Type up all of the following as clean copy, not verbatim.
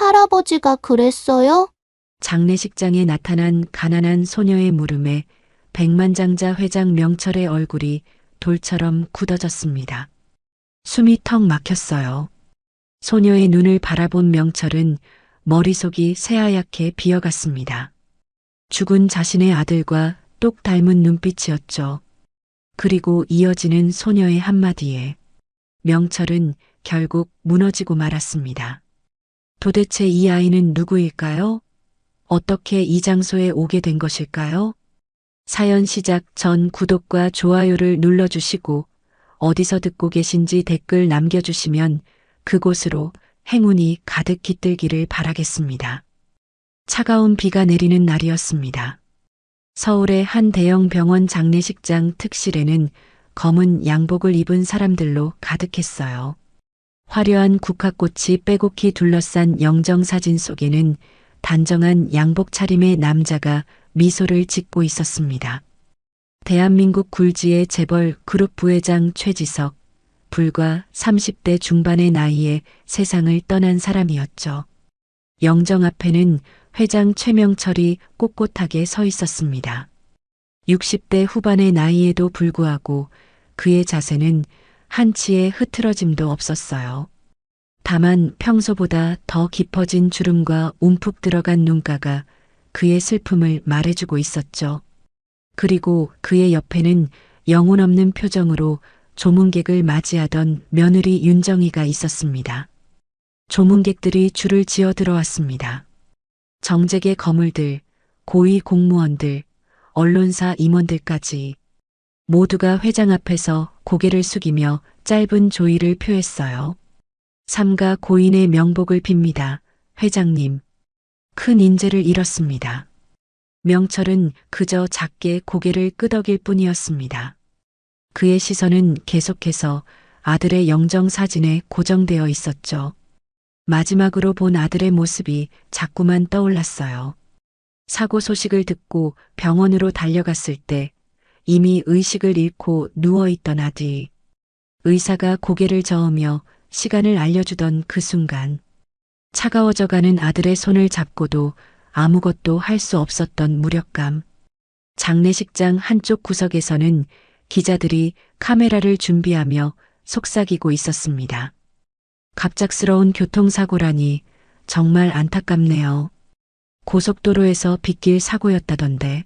할아버지가 그랬어요? 장례식장에 나타난 가난한 소녀의 물음에 백만장자 회장 명철의 얼굴이 돌처럼 굳어졌습니다. 숨이 턱 막혔어요. 소녀의 눈을 바라본 명철은 머릿속이 새하얗게 비어갔습니다. 죽은 자신의 아들과 똑 닮은 눈빛이었죠. 그리고 이어지는 소녀의 한마디에 명철은 결국 무너지고 말았습니다. 도대체 이 아이는 누구일까요? 어떻게 이 장소에 오게 된 것일까요? 사연 시작 전 구독과 좋아요를 눌러주시고 어디서 듣고 계신지 댓글 남겨주시면 그곳으로 행운이 가득 깃들기를 바라겠습니다. 차가운 비가 내리는 날이었습니다. 서울의 한 대형 병원 장례식장 특실에는 검은 양복을 입은 사람들로 가득했어요. 화려한 국화꽃이 빼곡히 둘러싼 영정사진 속에는 단정한 양복 차림의 남자가 미소를 짓고 있었습니다. 대한민국 굴지의 재벌 그룹 부회장 최지석, 불과 30대 중반의 나이에 세상을 떠난 사람이었죠. 영정 앞에는 회장 최명철이 꼿꼿하게 서 있었습니다. 60대 후반의 나이에도 불구하고 그의 자세는 한치의 흐트러짐도 없었어요. 다만 평소보다 더 깊어진 주름과 움푹 들어간 눈가가 그의 슬픔을 말해주고 있었죠. 그리고 그의 옆에는 영혼 없는 표정으로 조문객을 맞이하던 며느리 윤정이가 있었습니다. 조문객들이 줄을 지어 들어왔습니다. 정재계 거물들, 고위 공무원들, 언론사 임원들까지 모두가 회장 앞에서 고개를 숙이며 짧은 조의를 표했어요. 삼가 고인의 명복을 빕니다. 회장님. 큰 인재를 잃었습니다. 명철은 그저 작게 고개를 끄덕일 뿐이었습니다. 그의 시선은 계속해서 아들의 영정 사진에 고정되어 있었죠. 마지막으로 본 아들의 모습이 자꾸만 떠올랐어요. 사고 소식을 듣고 병원으로 달려갔을 때 이미 의식을 잃고 누워있던 아들. 의사가 고개를 저으며 시간을 알려주던 그 순간 차가워져가는 아들의 손을 잡고도 아무것도 할 수 없었던 무력감. 장례식장 한쪽 구석에서는 기자들이 카메라를 준비하며 속삭이고 있었습니다. 갑작스러운 교통사고라니 정말 안타깝네요. 고속도로에서 빗길 사고였다던데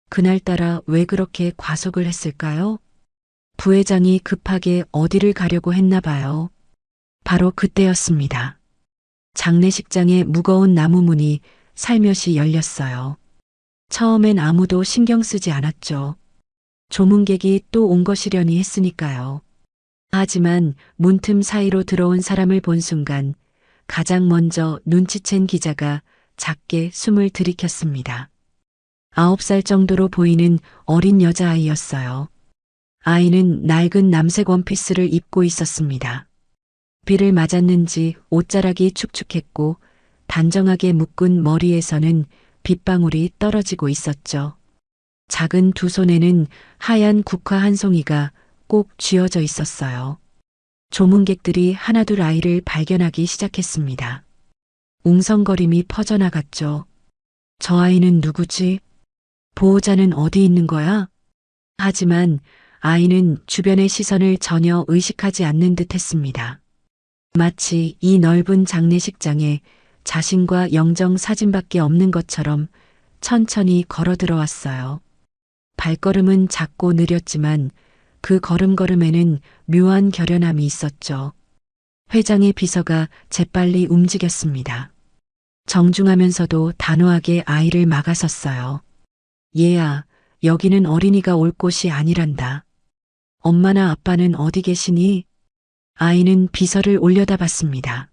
그날따라 왜 그렇게 과속을 했을까요? 부회장이 급하게 어디를 가려고 했나 봐요. 바로 그때였습니다. 장례식장의 무거운 나무 문이 살며시 열렸어요. 처음엔 아무도 신경 쓰지 않았죠. 조문객이 또 온 것이려니 했으니까요. 하지만 문틈 사이로 들어온 사람을 본 순간 가장 먼저 눈치챈 기자가 작게 숨을 들이켰습니다. 9살 정도로 보이는 어린 여자아이였어요. 아이는 낡은 남색 원피스를 입고 있었습니다. 비를 맞았는지 옷자락이 축축했고 단정하게 묶은 머리에서는 빗방울이 떨어지고 있었죠. 작은 두 손에는 하얀 국화 한 송이가 꼭 쥐어져 있었어요. 조문객들이 하나둘 아이를 발견하기 시작했습니다. 웅성거림이 퍼져나갔죠. 저 아이는 누구지? 보호자는 어디 있는 거야? 하지만 아이는 주변의 시선을 전혀 의식하지 않는 듯 했습니다. 마치 이 넓은 장례식장에 자신과 영정 사진밖에 없는 것처럼 천천히 걸어 들어왔어요. 발걸음은 작고 느렸지만 그 걸음걸음에는 묘한 결연함이 있었죠. 회장의 비서가 재빨리 움직였습니다. 정중하면서도 단호하게 아이를 막아섰어요. 얘야, 여기는 어린이가 올 곳이 아니란다. 엄마나 아빠는 어디 계시니? 아이는 비서를 올려다봤습니다.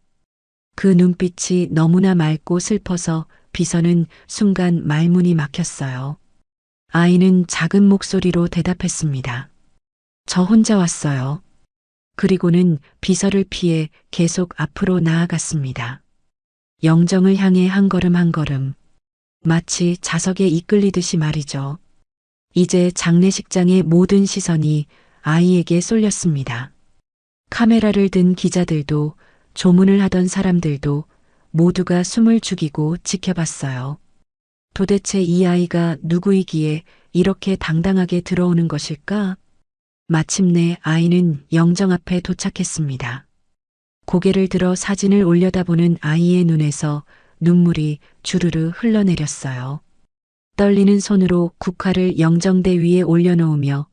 그 눈빛이 너무나 맑고 슬퍼서 비서는 순간 말문이 막혔어요. 아이는 작은 목소리로 대답했습니다. 저 혼자 왔어요. 그리고는 비서를 피해 계속 앞으로 나아갔습니다. 영정을 향해 한 걸음 한 걸음. 마치 자석에 이끌리듯이 말이죠. 이제 장례식장의 모든 시선이 아이에게 쏠렸습니다. 카메라를 든 기자들도 조문을 하던 사람들도 모두가 숨을 죽이고 지켜봤어요. 도대체 이 아이가 누구이기에 이렇게 당당하게 들어오는 것일까? 마침내 아이는 영정 앞에 도착했습니다. 고개를 들어 사진을 올려다보는 아이의 눈에서 눈물이 주르르 흘러내렸어요. 떨리는 손으로 국화를 영정대 위에 올려놓으며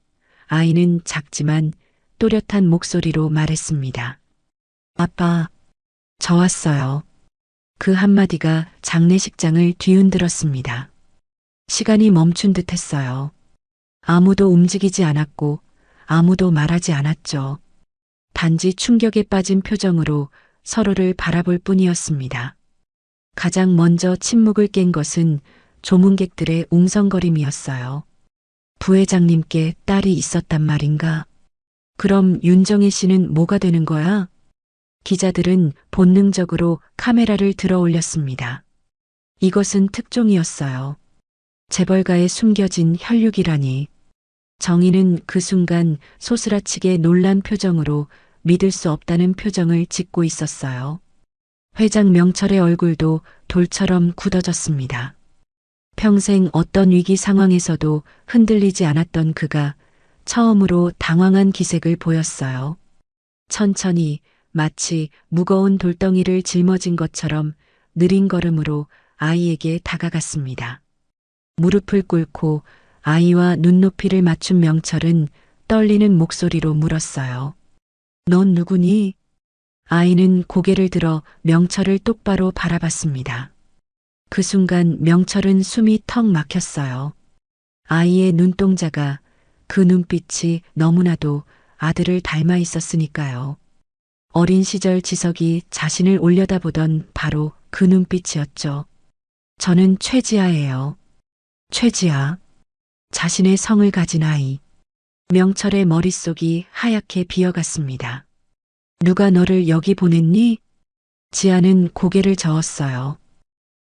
아이는 작지만 또렷한 목소리로 말했습니다. 아빠, 저 왔어요. 그 한마디가 장례식장을 뒤흔들었습니다. 시간이 멈춘 듯 했어요. 아무도 움직이지 않았고 아무도 말하지 않았죠. 단지 충격에 빠진 표정으로 서로를 바라볼 뿐이었습니다. 가장 먼저 침묵을 깬 것은 조문객들의 웅성거림이었어요. 부회장님께 딸이 있었단 말인가? 그럼 윤정혜 씨는 뭐가 되는 거야? 기자들은 본능적으로 카메라를 들어 올렸습니다. 이것은 특종이었어요. 재벌가에 숨겨진 혈육이라니. 정희는 그 순간 소스라치게 놀란 표정으로 믿을 수 없다는 표정을 짓고 있었어요. 회장 명철의 얼굴도 돌처럼 굳어졌습니다. 평생 어떤 위기 상황에서도 흔들리지 않았던 그가 처음으로 당황한 기색을 보였어요. 천천히 마치 무거운 돌덩이를 짊어진 것처럼 느린 걸음으로 아이에게 다가갔습니다. 무릎을 꿇고 아이와 눈높이를 맞춘 명철은 떨리는 목소리로 물었어요. 넌 누구니? 아이는 고개를 들어 명철을 똑바로 바라봤습니다. 그 순간 명철은 숨이 턱 막혔어요. 아이의 눈동자가, 그 눈빛이 너무나도 아들을 닮아 있었으니까요. 어린 시절 지석이 자신을 올려다보던 바로 그 눈빛이었죠. 저는 최지아예요. 최지아. 자신의 성을 가진 아이. 명철의 머릿속이 하얗게 비어갔습니다. 누가 너를 여기 보냈니? 지아는 고개를 저었어요.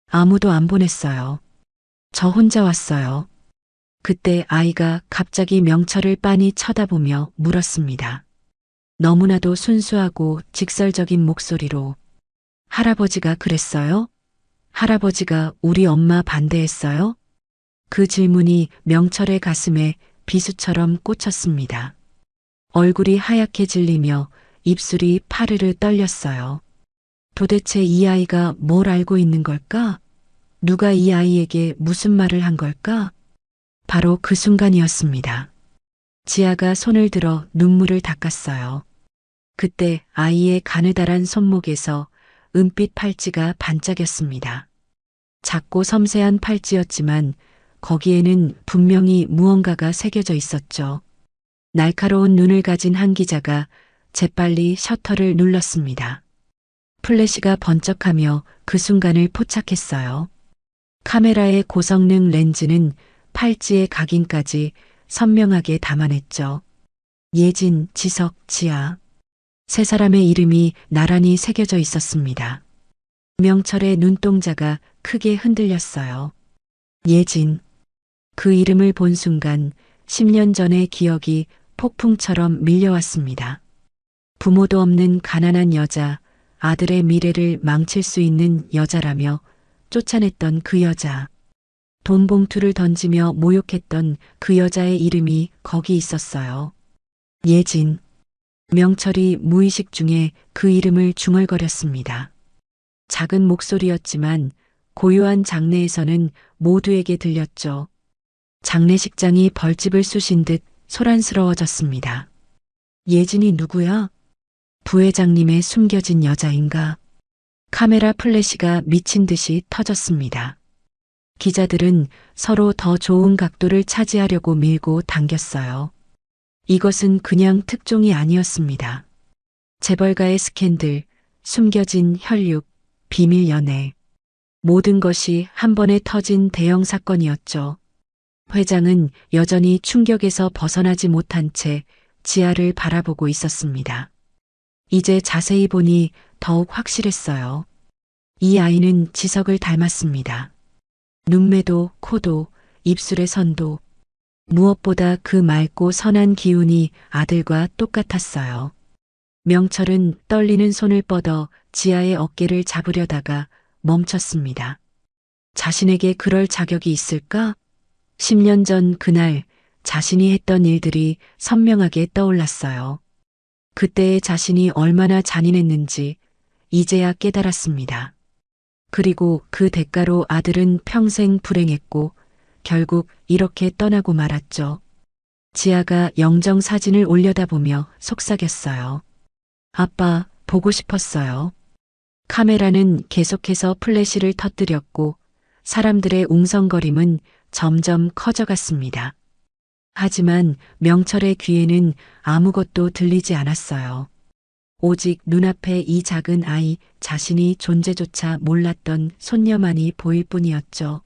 아무도 안 보냈어요. 저 혼자 왔어요. 그때 아이가 갑자기 명철을 빤히 쳐다보며 물었습니다. 너무나도 순수하고 직설적인 목소리로. 할아버지가 그랬어요? 할아버지가 우리 엄마 반대했어요? 그 질문이 명철의 가슴에 비수처럼 꽂혔습니다. 얼굴이 하얗게 질리며 입술이 파르르 떨렸어요. 도대체 이 아이가 뭘 알고 있는 걸까? 누가 이 아이에게 무슨 말을 한 걸까? 바로 그 순간이었습니다. 지아가 손을 들어 눈물을 닦았어요. 그때 아이의 가느다란 손목에서 은빛 팔찌가 반짝였습니다. 작고 섬세한 팔찌였지만 거기에는 분명히 무언가가 새겨져 있었죠. 날카로운 눈을 가진 한 기자가 재빨리 셔터를 눌렀습니다. 플래시가 번쩍하며 그 순간을 포착했어요. 카메라의 고성능 렌즈는 팔찌의 각인까지 선명하게 담아냈죠. 예진, 지석, 지아. 세 사람의 이름이 나란히 새겨져 있었습니다. 명철의 눈동자가 크게 흔들렸어요. 예진. 그 이름을 본 순간 10년 전의 기억이 폭풍처럼 밀려왔습니다. 부모도 없는 가난한 여자, 아들의 미래를 망칠 수 있는 여자라며 쫓아냈던 그 여자. 돈 봉투를 던지며 모욕했던 그 여자의 이름이 거기 있었어요. 예진. 명철이 무의식 중에 그 이름을 중얼거렸습니다. 작은 목소리였지만 고요한 장내에서는 모두에게 들렸죠. 장례식장이 벌집을 쑤신 듯 소란스러워졌습니다. 예진이 누구야? 부회장님의 숨겨진 여자인가? 카메라 플래시가 미친 듯이 터졌습니다. 기자들은 서로 더 좋은 각도를 차지하려고 밀고 당겼어요. 이것은 그냥 특종이 아니었습니다. 재벌가의 스캔들, 숨겨진 혈육, 비밀 연애. 모든 것이 한 번에 터진 대형 사건이었죠. 회장은 여전히 충격에서 벗어나지 못한 채 지아를 바라보고 있었습니다. 이제 자세히 보니 더욱 확실했어요. 이 아이는 지석을 닮았습니다. 눈매도, 코도, 입술의 선도. 무엇보다 그 맑고 선한 기운이 아들과 똑같았어요. 명철은 떨리는 손을 뻗어 지아의 어깨를 잡으려다가 멈췄습니다. 자신에게 그럴 자격이 있을까? 10년 전 그날 자신이 했던 일들이 선명하게 떠올랐어요. 그때의 자신이 얼마나 잔인했는지 이제야 깨달았습니다. 그리고 그 대가로 아들은 평생 불행했고 결국 이렇게 떠나고 말았죠. 지아가 영정 사진을 올려다보며 속삭였어요. 아빠, 보고 싶었어요. 카메라는 계속해서 플래시를 터뜨렸고 사람들의 웅성거림은 점점 커져갔습니다. 하지만 명철의 귀에는 아무것도 들리지 않았어요. 오직 눈앞에 이 작은 아이 자신이 존재조차 몰랐던 손녀만이 보일 뿐이었죠.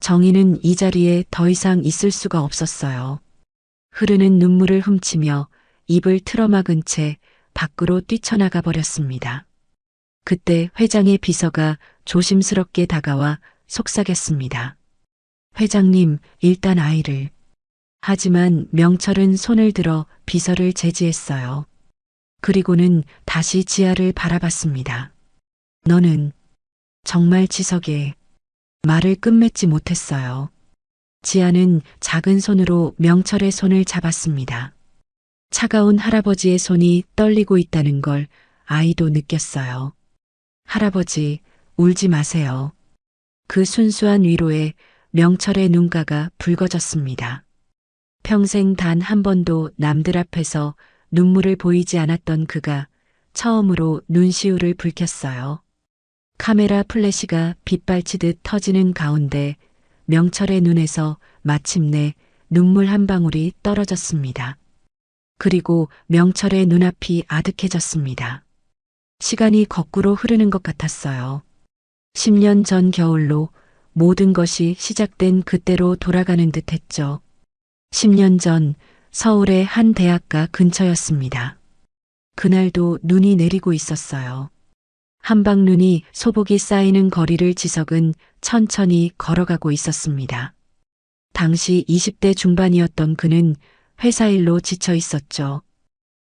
정희는 이 자리에 더 이상 있을 수가 없었어요. 흐르는 눈물을 훔치며 입을 틀어막은 채 밖으로 뛰쳐나가 버렸습니다. 그때 회장의 비서가 조심스럽게 다가와 속삭였습니다. 회장님, 일단 아이를. 하지만 명철은 손을 들어 비서를 제지했어요. 그리고는 다시 지아를 바라봤습니다. 너는 정말 지석에 말을 끝맺지 못했어요. 지아는 작은 손으로 명철의 손을 잡았습니다. 차가운 할아버지의 손이 떨리고 있다는 걸 아이도 느꼈어요. 할아버지, 울지 마세요. 그 순수한 위로에 명철의 눈가가 붉어졌습니다. 평생 단 한 번도 남들 앞에서 눈물을 보이지 않았던 그가 처음으로 눈시울을 붉혔어요. 카메라 플래시가 빗발치듯 터지는 가운데 명철의 눈에서 마침내 눈물 한 방울이 떨어졌습니다. 그리고 명철의 눈앞이 아득해졌습니다. 시간이 거꾸로 흐르는 것 같았어요. 10년 전 겨울로 모든 것이 시작된 그때로 돌아가는 듯 했죠. 10년 전 서울의 한 대학가 근처였습니다. 그날도 눈이 내리고 있었어요. 한방눈이 소복이 쌓이는 거리를 지석은 천천히 걸어가고 있었습니다. 당시 20대 중반이었던 그는 회사 일로 지쳐 있었죠.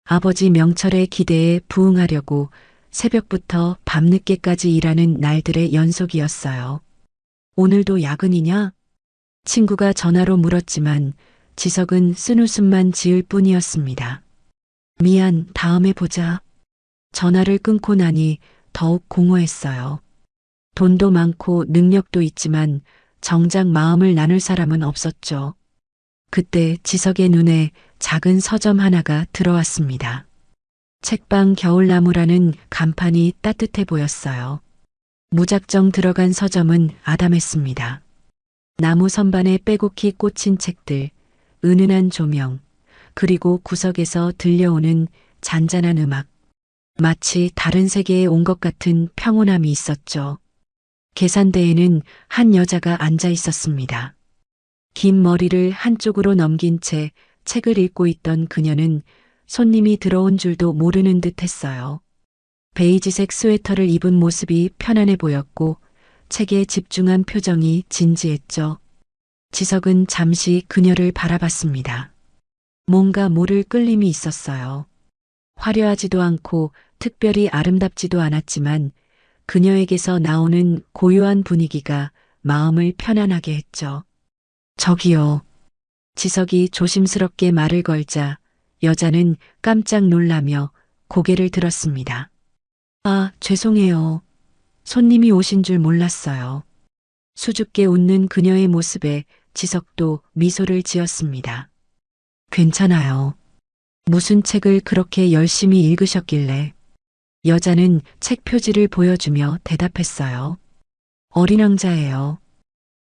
아버지 명철의 기대에 부응하려고 새벽부터 밤늦게까지 일하는 날들의 연속이었어요. 오늘도 야근이냐? 친구가 전화로 물었지만 지석은 쓴웃음만 지을 뿐이었습니다. 미안, 다음에 보자. 전화를 끊고 나니 더욱 공허했어요. 돈도 많고 능력도 있지만 정작 마음을 나눌 사람은 없었죠. 그때 지석의 눈에 작은 서점 하나가 들어왔습니다. 책방 겨울나무라는 간판이 따뜻해 보였어요. 무작정 들어간 서점은 아담했습니다. 나무 선반에 빼곡히 꽂힌 책들, 은은한 조명, 그리고 구석에서 들려오는 잔잔한 음악. 마치 다른 세계에 온 것 같은 평온함이 있었죠. 계산대에는 한 여자가 앉아 있었습니다. 긴 머리를 한쪽으로 넘긴 채 책을 읽고 있던 그녀는 손님이 들어온 줄도 모르는 듯 했어요. 베이지색 스웨터를 입은 모습이 편안해 보였고 책에 집중한 표정이 진지했죠. 지석은 잠시 그녀를 바라봤습니다. 뭔가 모를 끌림이 있었어요. 화려하지도 않고 특별히 아름답지도 않았지만 그녀에게서 나오는 고요한 분위기가 마음을 편안하게 했죠. 저기요. 지석이 조심스럽게 말을 걸자 여자는 깜짝 놀라며 고개를 들었습니다. 아, 죄송해요. 손님이 오신 줄 몰랐어요. 수줍게 웃는 그녀의 모습에 지석도 미소를 지었습니다. 괜찮아요. 무슨 책을 그렇게 열심히 읽으셨길래? 여자는 책 표지를 보여주며 대답했어요. 어린 왕자예요.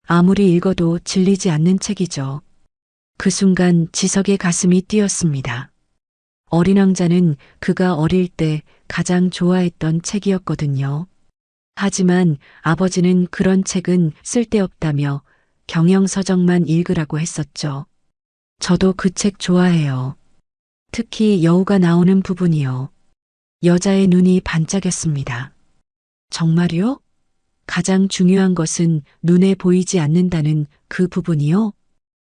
아무리 읽어도 질리지 않는 책이죠. 그 순간 지석의 가슴이 뛰었습니다. 어린 왕자는 그가 어릴 때 가장 좋아했던 책이었거든요. 하지만 아버지는 그런 책은 쓸데없다며 경영서적만 읽으라고 했었죠. 저도 그 책 좋아해요. 특히 여우가 나오는 부분이요. 여자의 눈이 반짝였습니다. 정말요? 가장 중요한 것은 눈에 보이지 않는다는 그 부분이요?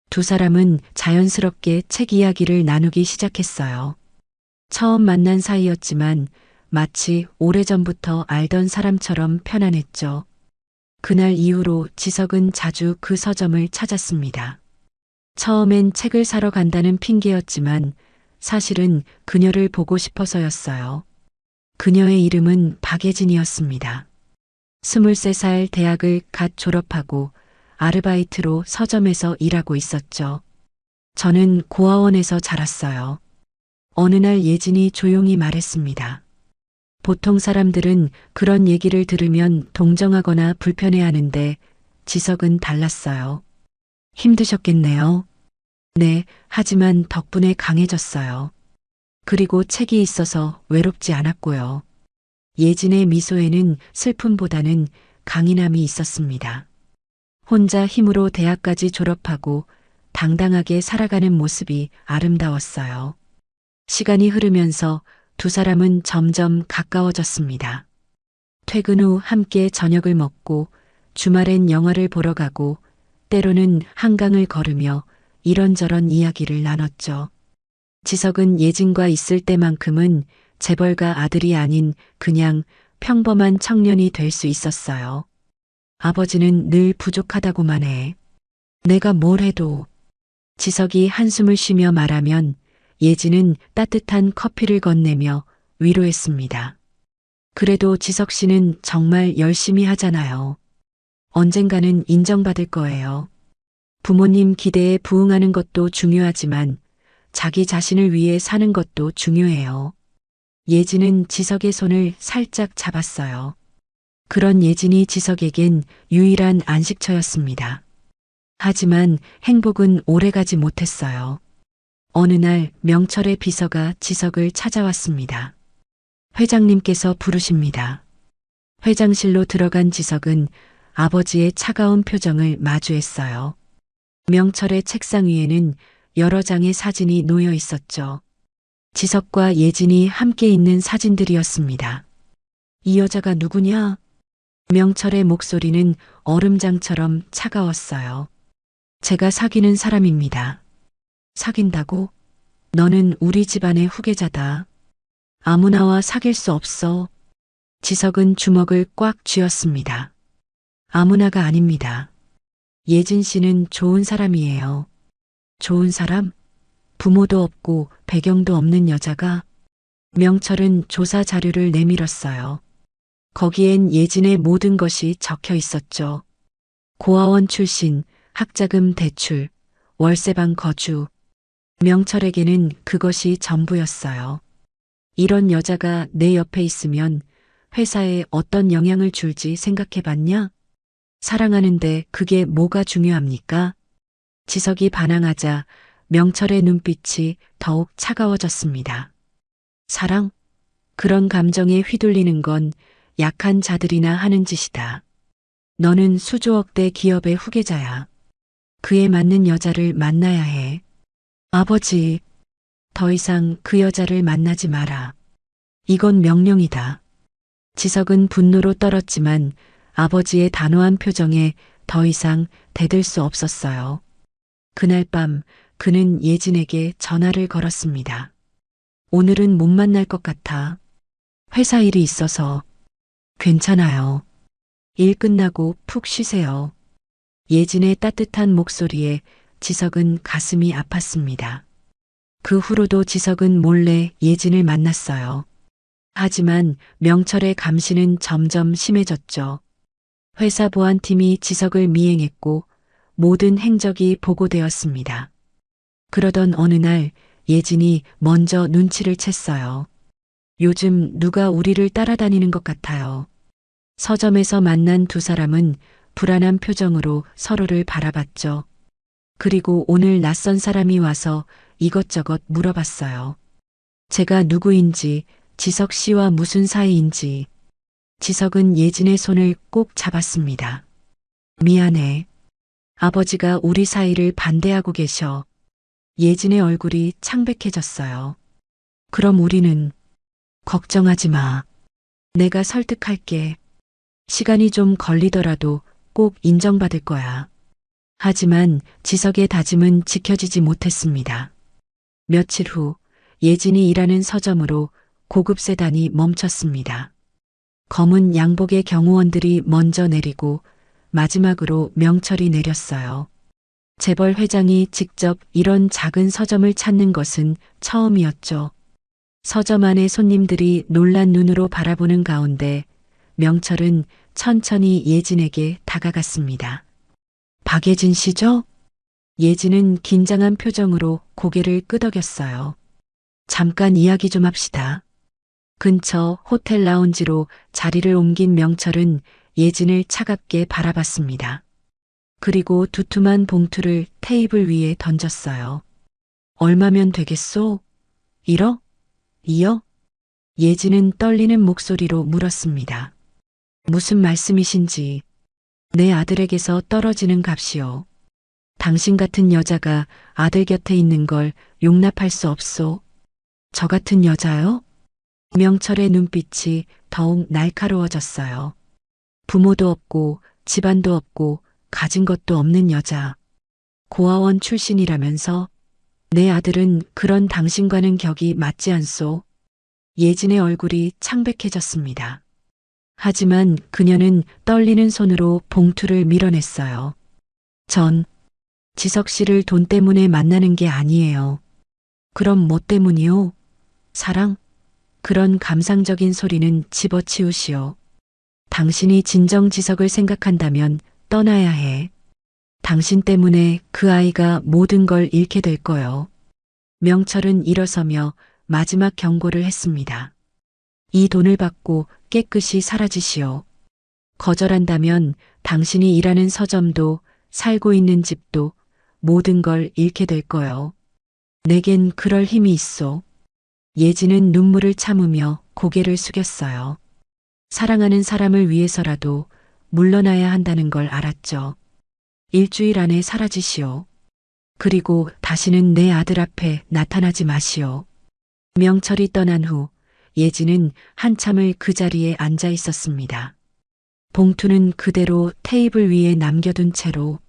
두 사람은 자연스럽게 책 이야기를 나누기 시작했어요. 처음 만난 사이였지만 마치 오래전부터 알던 사람처럼 편안했죠. 그날 이후로 지석은 자주 그 서점을 찾았습니다. 처음엔 책을 사러 간다는 핑계였지만 사실은 그녀를 보고 싶어서였어요. 그녀의 이름은 박예진이었습니다. 23살 대학을 갓 졸업하고 아르바이트로 서점에서 일하고 있었죠. 저는 고아원에서 자랐어요. 어느 날 예진이 조용히 말했습니다. 보통 사람들은 그런 얘기를 들으면 동정하거나 불편해하는데 지석은 달랐어요. 힘드셨겠네요. 네, 하지만 덕분에 강해졌어요. 그리고 책이 있어서 외롭지 않았고요. 예진의 미소에는 슬픔보다는 강인함이 있었습니다. 혼자 힘으로 대학까지 졸업하고 당당하게 살아가는 모습이 아름다웠어요. 시간이 흐르면서 두 사람은 점점 가까워졌습니다. 퇴근 후 함께 저녁을 먹고 주말엔 영화를 보러 가고 때로는 한강을 걸으며 이런저런 이야기를 나눴죠. 지석은 예진과 있을 때만큼은 재벌가 아들이 아닌 그냥 평범한 청년이 될 수 있었어요. 아버지는 늘 부족하다고만 해. 내가 뭘 해도. 지석이 한숨을 쉬며 말하면 예진은 따뜻한 커피를 건네며 위로했습니다. 그래도 지석 씨는 정말 열심히 하잖아요. 언젠가는 인정받을 거예요. 부모님 기대에 부응하는 것도 중요하지만 자기 자신을 위해 사는 것도 중요해요. 예진은 지석의 손을 살짝 잡았어요. 그런 예진이 지석에겐 유일한 안식처였습니다. 하지만 행복은 오래가지 못했어요. 어느 날 명철의 비서가 지석을 찾아왔습니다. 회장님께서 부르십니다. 회장실로 들어간 지석은 아버지의 차가운 표정을 마주했어요. 명철의 책상 위에는 여러 장의 사진이 놓여 있었죠. 지석과 예진이 함께 있는 사진들이었습니다. 이 여자가 누구냐? 명철의 목소리는 얼음장처럼 차가웠어요. 제가 사귀는 사람입니다. 사귄다고? 너는 우리 집안의 후계자다. 아무나와 사귈 수 없어. 지석은 주먹을 꽉 쥐었습니다. 아무나가 아닙니다. 예진 씨는 좋은 사람이에요. 좋은 사람? 부모도 없고 배경도 없는 여자가? 명철은 조사 자료를 내밀었어요. 거기엔 예진의 모든 것이 적혀 있었죠. 고아원 출신, 학자금 대출, 월세방 거주. 명철에게는 그것이 전부였어요. 이런 여자가 내 옆에 있으면 회사에 어떤 영향을 줄지 생각해 봤냐? 사랑하는데 그게 뭐가 중요합니까? 지석이 반항하자 명철의 눈빛이 더욱 차가워졌습니다. 사랑? 그런 감정에 휘둘리는 건 약한 자들이나 하는 짓이다. 너는 수조억대 기업의 후계자야. 그에 맞는 여자를 만나야 해. 아버지, 더 이상 그 여자를 만나지 마라. 이건 명령이다. 지석은 분노로 떨었지만 아버지의 단호한 표정에 더 이상 대들 수 없었어요. 그날 밤 그는 예진에게 전화를 걸었습니다. 오늘은 못 만날 것 같아. 회사 일이 있어서. 괜찮아요. 일 끝나고 푹 쉬세요. 예진의 따뜻한 목소리에 지석은 가슴이 아팠습니다. 그 후로도 지석은 몰래 예진을 만났어요. 하지만 명철의 감시는 점점 심해졌죠. 회사 보안팀이 지석을 미행했고 모든 행적이 보고되었습니다. 그러던 어느 날 예진이 먼저 눈치를 챘어요. 요즘 누가 우리를 따라다니는 것 같아요. 서점에서 만난 두 사람은 불안한 표정으로 서로를 바라봤죠. 그리고 오늘 낯선 사람이 와서 이것저것 물어봤어요. 제가 누구인지, 지석 씨와 무슨 사이인지. 지석은 예진의 손을 꼭 잡았습니다. 미안해. 아버지가 우리 사이를 반대하고 계셔. 예진의 얼굴이 창백해졌어요. 그럼 우리는 걱정하지 마. 내가 설득할게. 시간이 좀 걸리더라도 꼭 인정받을 거야. 하지만 지석의 다짐은 지켜지지 못했습니다. 며칠 후 예진이 일하는 서점으로 고급 세단이 멈췄습니다. 검은 양복의 경호원들이 먼저 내리고 마지막으로 명철이 내렸어요. 재벌 회장이 직접 이런 작은 서점을 찾는 것은 처음이었죠. 서점 안에 손님들이 놀란 눈으로 바라보는 가운데 명철은 천천히 예진에게 다가갔습니다. 박예진 씨죠? 예진은 긴장한 표정으로 고개를 끄덕였어요. 잠깐 이야기 좀 합시다. 근처 호텔 라운지로 자리를 옮긴 명철은 예진을 차갑게 바라봤습니다. 그리고 두툼한 봉투를 테이블 위에 던졌어요. 얼마면 되겠소? 1억? 2억? 예진은 떨리는 목소리로 물었습니다. 무슨 말씀이신지. 내 아들에게서 떨어지는 값이요. 당신 같은 여자가 아들 곁에 있는 걸 용납할 수 없소. 저 같은 여자요? 명철의 눈빛이 더욱 날카로워졌어요. 부모도 없고 집안도 없고 가진 것도 없는 여자. 고아원 출신이라면서 내 아들은 그런 당신과는 격이 맞지 않소. 예진의 얼굴이 창백해졌습니다. 하지만 그녀는 떨리는 손으로 봉투를 밀어냈어요. 전 지석 씨를 돈 때문에 만나는 게 아니에요. 그럼 뭐 때문이요? 사랑? 그런 감상적인 소리는 집어치우시오. 당신이 진정 지석을 생각한다면 떠나야 해. 당신 때문에 그 아이가 모든 걸 잃게 될 거요. 명철은 일어서며 마지막 경고를 했습니다. 이 돈을 받고 깨끗이 사라지시오. 거절한다면 당신이 일하는 서점도 살고 있는 집도 모든 걸 잃게 될 거요. 내겐 그럴 힘이 있소. 예진은 눈물을 참으며 고개를 숙였어요. 사랑하는 사람을 위해서라도 물러나야 한다는 걸 알았죠. 일주일 안에 사라지시오. 그리고 다시는 내 아들 앞에 나타나지 마시오. 명철이 떠난 후 예진은 한참을 그 자리에 앉아 있었습니다. 봉투는 그대로 테이블 위에 남겨둔 채로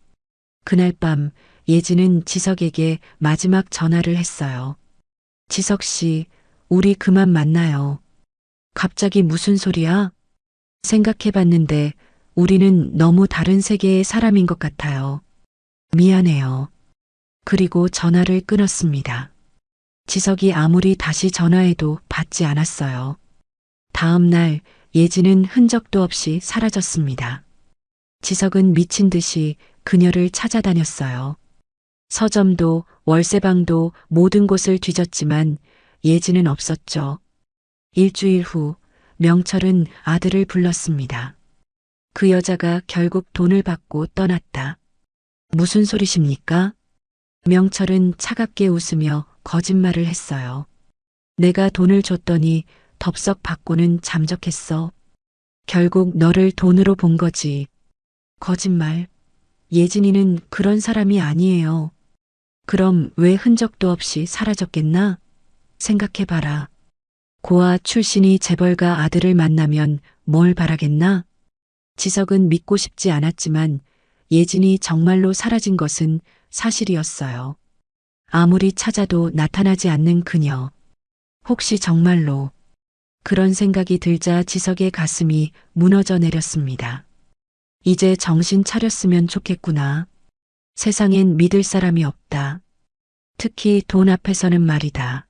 그날 밤 예진은 지석에게 마지막 전화를 했어요. 지석 씨, 우리 그만 만나요. 갑자기 무슨 소리야? 생각해봤는데 우리는 너무 다른 세계의 사람인 것 같아요. 미안해요. 그리고 전화를 끊었습니다. 지석이 아무리 다시 전화해도 받지 않았어요. 다음 날 예진은 흔적도 없이 사라졌습니다. 지석은 미친 듯이 그녀를 찾아다녔어요. 서점도 월세방도 모든 곳을 뒤졌지만 예진은 없었죠. 일주일 후 명철은 아들을 불렀습니다. 그 여자가 결국 돈을 받고 떠났다. 무슨 소리십니까? 명철은 차갑게 웃으며 거짓말을 했어요. 내가 돈을 줬더니 덥석 받고는 잠적했어. 결국 너를 돈으로 본 거지. 거짓말. 예진이는 그런 사람이 아니에요. 그럼 왜 흔적도 없이 사라졌겠나? 생각해봐라. 고아 출신이 재벌가 아들을 만나면 뭘 바라겠나? 지석은 믿고 싶지 않았지만 예진이 정말로 사라진 것은 사실이었어요. 아무리 찾아도 나타나지 않는 그녀. 혹시 정말로 그런 생각이 들자 지석의 가슴이 무너져 내렸습니다. 이제 정신 차렸으면 좋겠구나. 세상엔 믿을 사람이 없다. 특히 돈 앞에서는 말이다.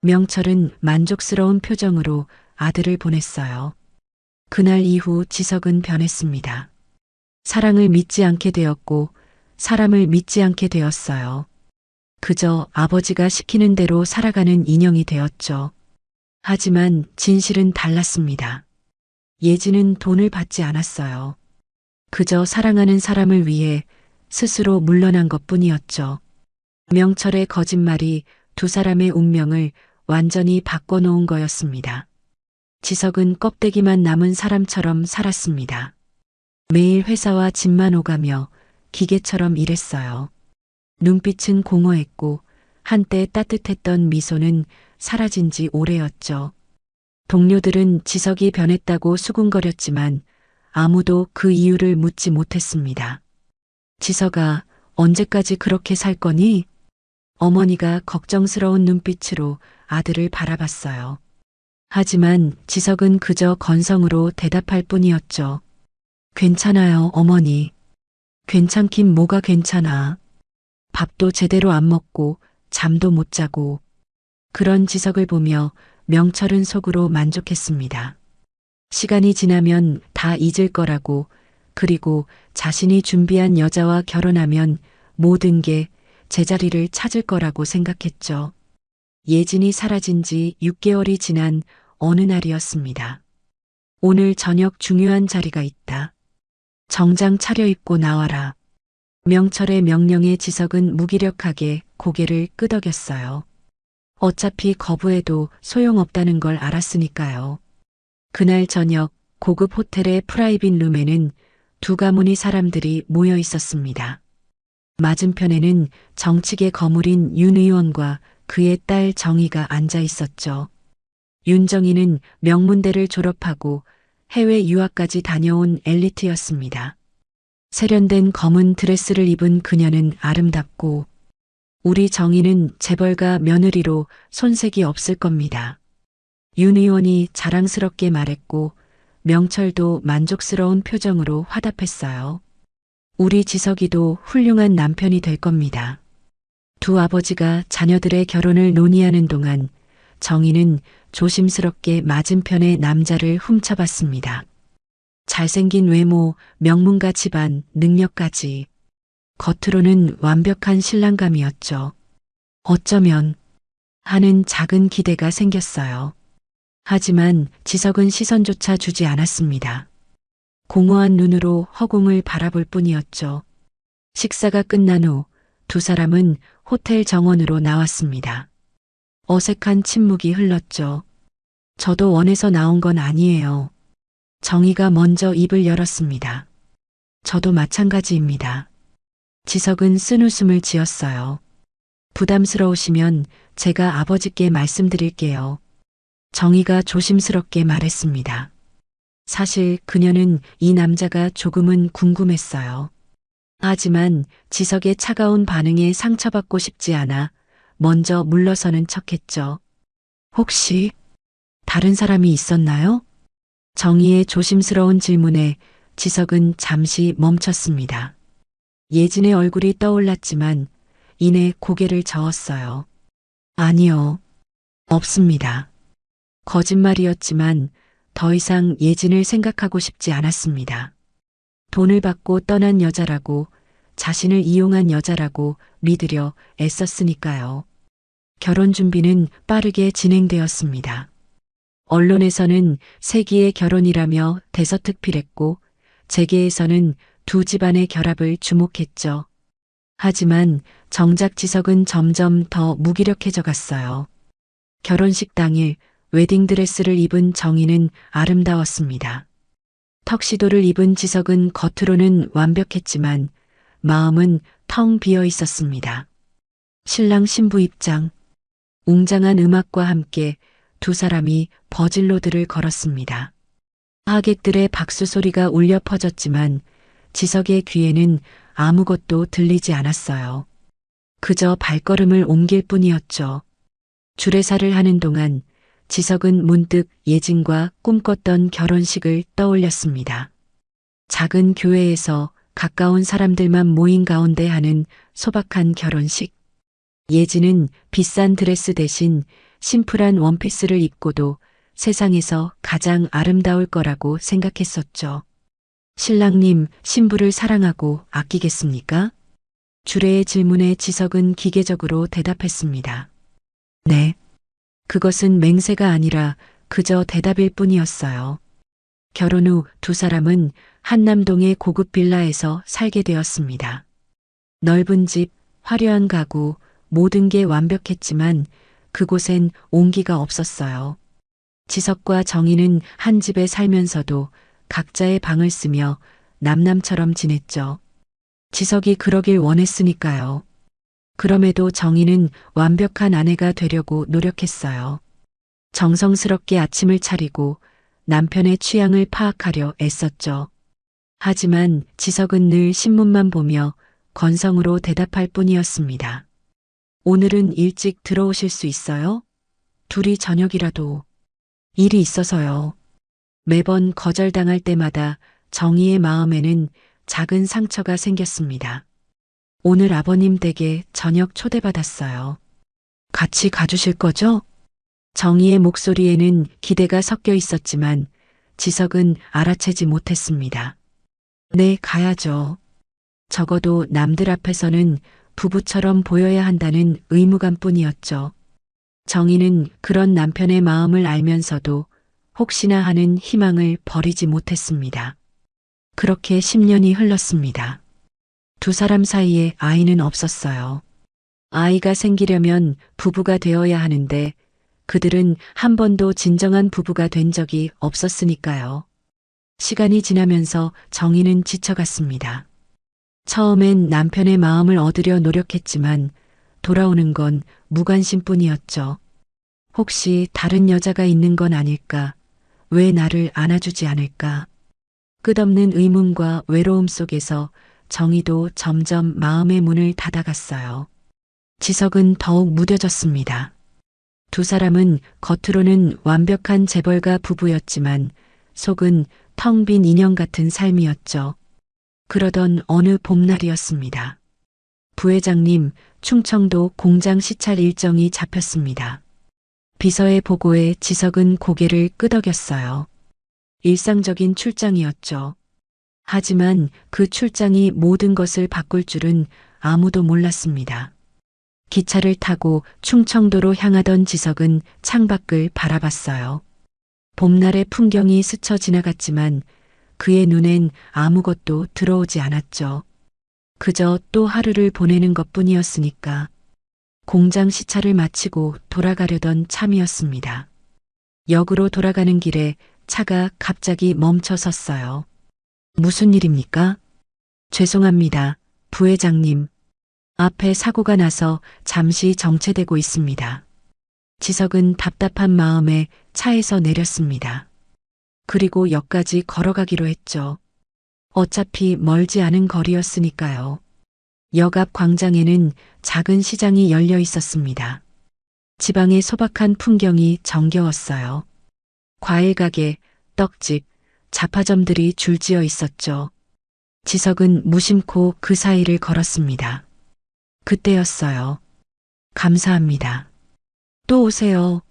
명철은 만족스러운 표정으로 아들을 보냈어요. 그날 이후 지석은 변했습니다. 사랑을 믿지 않게 되었고 사람을 믿지 않게 되었어요. 그저 아버지가 시키는 대로 살아가는 인형이 되었죠. 하지만 진실은 달랐습니다. 예진은 돈을 받지 않았어요. 그저 사랑하는 사람을 위해 스스로 물러난 것뿐이었죠. 명철의 거짓말이 두 사람의 운명을 완전히 바꿔놓은 거였습니다. 지석은 껍데기만 남은 사람처럼 살았습니다. 매일 회사와 집만 오가며 기계처럼 일했어요. 눈빛은 공허했고 한때 따뜻했던 미소는 사라진 지 오래였죠. 동료들은 지석이 변했다고 수군거렸지만 아무도 그 이유를 묻지 못했습니다. 지석아, 언제까지 그렇게 살 거니? 어머니가 걱정스러운 눈빛으로 아들을 바라봤어요. 하지만 지석은 그저 건성으로 대답할 뿐이었죠. 괜찮아요, 어머니. 괜찮긴 뭐가 괜찮아. 밥도 제대로 안 먹고 잠도 못 자고. 그런 지석을 보며 명철은 속으로 만족했습니다. 시간이 지나면 다 잊을 거라고, 그리고 자신이 준비한 여자와 결혼하면 모든 게 제자리를 찾을 거라고 생각했죠. 예진이 사라진 지 6개월이 지난 어느 날이었습니다. 오늘 저녁 중요한 자리가 있다. 정장 차려입고 나와라. 명철의 명령에 지석은 무기력하게 고개를 끄덕였어요. 어차피 거부해도 소용없다는 걸 알았으니까요. 그날 저녁 고급 호텔의 프라이빗 룸에는 두 가문의 사람들이 모여 있었습니다. 맞은편에는 정치계 거물인 윤 의원과 그의 딸 정희가 앉아 있었죠. 윤정희는 명문대를 졸업하고 해외 유학까지 다녀온 엘리트였습니다. 세련된 검은 드레스를 입은 그녀는 아름답고 우리 정희는 재벌가 며느리로 손색이 없을 겁니다. 윤 의원이 자랑스럽게 말했고 명철도 만족스러운 표정으로 화답했어요. 우리 지석이도 훌륭한 남편이 될 겁니다. 두 아버지가 자녀들의 결혼을 논의하는 동안 정희는 조심스럽게 맞은편의 남자를 훔쳐봤습니다. 잘생긴 외모, 명문가 집안, 능력까지. 겉으로는 완벽한 신랑감이었죠. 어쩌면 하는 작은 기대가 생겼어요. 하지만 지석은 시선조차 주지 않았습니다. 공허한 눈으로 허공을 바라볼 뿐이었죠. 식사가 끝난 후 두 사람은 호텔 정원으로 나왔습니다. 어색한 침묵이 흘렀죠. 저도 원해서 나온 건 아니에요. 정희가 먼저 입을 열었습니다. 저도 마찬가지입니다. 지석은 쓴웃음을 지었어요. 부담스러우시면 제가 아버지께 말씀드릴게요. 정희가 조심스럽게 말했습니다. 사실 그녀는 이 남자가 조금은 궁금했어요. 하지만 지석의 차가운 반응에 상처받고 싶지 않아 먼저 물러서는 척했죠. 혹시 다른 사람이 있었나요? 정희의 조심스러운 질문에 지석은 잠시 멈췄습니다. 예진의 얼굴이 떠올랐지만 이내 고개를 저었어요. 아니요. 없습니다. 거짓말이었지만 더 이상 예진을 생각하고 싶지 않았습니다. 돈을 받고 떠난 여자라고, 자신을 이용한 여자라고 믿으려 애썼으니까요. 결혼 준비는 빠르게 진행되었습니다. 언론에서는 세기의 결혼이라며 대서특필했고, 재계에서는 두 집안의 결합을 주목했죠. 하지만 정작 지석은 점점 더 무기력해져 갔어요. 결혼식 당일 웨딩드레스를 입은 정희는 아름다웠습니다. 턱시도를 입은 지석은 겉으로는 완벽했지만 마음은 텅 비어 있었습니다. 신랑 신부 입장. 웅장한 음악과 함께 두 사람이 버질로드를 걸었습니다. 하객들의 박수 소리가 울려 퍼졌지만 지석의 귀에는 아무것도 들리지 않았어요. 그저 발걸음을 옮길 뿐이었죠. 주례사를 하는 동안 지석은 문득 예진과 꿈꿨던 결혼식을 떠올렸습니다. 작은 교회에서 가까운 사람들만 모인 가운데 하는 소박한 결혼식. 예진은 비싼 드레스 대신 심플한 원피스를 입고도 세상에서 가장 아름다울 거라고 생각했었죠. 신랑님, 신부를 사랑하고 아끼겠습니까? 주례의 질문에 지석은 기계적으로 대답했습니다. 네. 그것은 맹세가 아니라 그저 대답일 뿐이었어요. 결혼 후 두 사람은 한남동의 고급 빌라에서 살게 되었습니다. 넓은 집, 화려한 가구, 모든 게 완벽했지만 그곳엔 온기가 없었어요. 지석과 정희는 한 집에 살면서도 각자의 방을 쓰며 남남처럼 지냈죠. 지석이 그러길 원했으니까요. 그럼에도 정희는 완벽한 아내가 되려고 노력했어요. 정성스럽게 아침을 차리고 남편의 취향을 파악하려 애썼죠. 하지만 지석은 늘 신문만 보며 건성으로 대답할 뿐이었습니다. 오늘은 일찍 들어오실 수 있어요? 둘이 저녁이라도. 일이 있어서요. 매번 거절당할 때마다 정희의 마음에는 작은 상처가 생겼습니다. 오늘 아버님 댁에 저녁 초대받았어요. 같이 가주실 거죠? 정희의 목소리에는 기대가 섞여 있었지만 지석은 알아채지 못했습니다. 네, 가야죠. 적어도 남들 앞에서는 부부처럼 보여야 한다는 의무감뿐이었죠. 정희는 그런 남편의 마음을 알면서도 혹시나 하는 희망을 버리지 못했습니다. 그렇게 10년이 흘렀습니다. 두 사람 사이에 아이는 없었어요. 아이가 생기려면 부부가 되어야 하는데 그들은 한 번도 진정한 부부가 된 적이 없었으니까요. 시간이 지나면서 정희는 지쳐갔습니다. 처음엔 남편의 마음을 얻으려 노력했지만 돌아오는 건 무관심뿐이었죠. 혹시 다른 여자가 있는 건 아닐까? 왜 나를 안아주지 않을까? 끝없는 의문과 외로움 속에서 정희도 점점 마음의 문을 닫아갔어요. 지석은 더욱 무뎌졌습니다. 두 사람은 겉으로는 완벽한 재벌가 부부였지만 속은 텅 빈 인형 같은 삶이었죠. 그러던 어느 봄날이었습니다. 부회장님, 충청도 공장 시찰 일정이 잡혔습니다. 비서의 보고에 지석은 고개를 끄덕였어요. 일상적인 출장이었죠. 하지만 그 출장이 모든 것을 바꿀 줄은 아무도 몰랐습니다. 기차를 타고 충청도로 향하던 지석은 창밖을 바라봤어요. 봄날의 풍경이 스쳐 지나갔지만 그의 눈엔 아무것도 들어오지 않았죠. 그저 또 하루를 보내는 것뿐이었으니까. 공장 시찰을 마치고 돌아가려던 참이었습니다. 역으로 돌아가는 길에 차가 갑자기 멈춰 섰어요. 무슨 일입니까? 죄송합니다, 부회장님. 앞에 사고가 나서 잠시 정체되고 있습니다. 지석은 답답한 마음에 차에서 내렸습니다. 그리고 역까지 걸어가기로 했죠. 어차피 멀지 않은 거리였으니까요. 역 앞 광장에는 작은 시장이 열려 있었습니다. 지방의 소박한 풍경이 정겨웠어요. 과일 가게, 떡집, 잡화점들이 줄지어 있었죠. 지석은 무심코 그 사이를 걸었습니다. 그때였어요. 감사합니다. 또 오세요.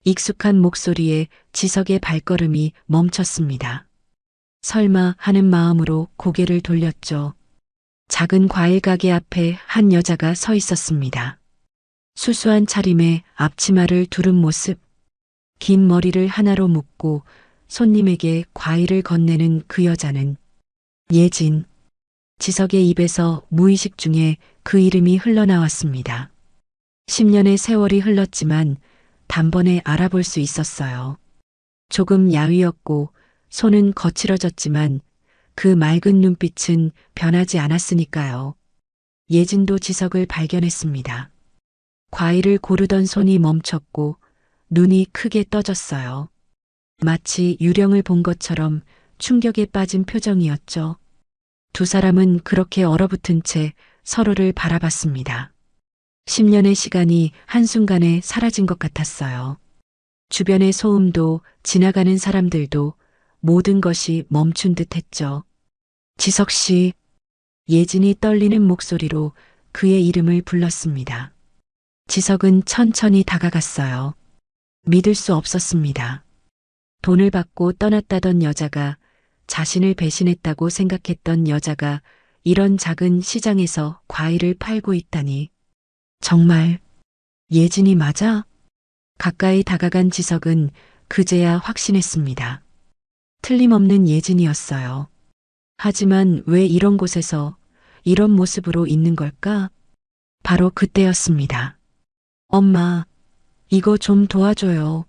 익숙한 목소리에 지석의 발걸음이 멈췄습니다. 설마 하는 마음으로 고개를 돌렸죠. 작은 과일 가게 앞에 한 여자가 서 있었습니다. 수수한 차림에 앞치마를 두른 모습, 긴 머리를 하나로 묶고 손님에게 과일을 건네는 그 여자는 예진. 지석의 입에서 무의식 중에 그 이름이 흘러나왔습니다. 10년의 세월이 흘렀지만 단번에 알아볼 수 있었어요. 조금 야위었고 손은 거칠어졌지만 그 맑은 눈빛은 변하지 않았으니까요. 예진도 지석을 발견했습니다. 과일을 고르던 손이 멈췄고 눈이 크게 떠졌어요. 마치 유령을 본 것처럼 충격에 빠진 표정이었죠. 두 사람은 그렇게 얼어붙은 채 서로를 바라봤습니다. 10년의 시간이 한순간에 사라진 것 같았어요. 주변의 소음도 지나가는 사람들도 모든 것이 멈춘 듯 했죠. 지석 씨, 예진이 떨리는 목소리로 그의 이름을 불렀습니다. 지석은 천천히 다가갔어요. 믿을 수 없었습니다. 돈을 받고 떠났다던 여자가 자신을 배신했다고 생각했던 여자가 이런 작은 시장에서 과일을 팔고 있다니. 정말 예진이 맞아? 가까이 다가간 지석은 그제야 확신했습니다. 틀림없는 예진이었어요. 하지만 왜 이런 곳에서 이런 모습으로 있는 걸까? 바로 그때였습니다. 엄마, 이거 좀 도와줘요.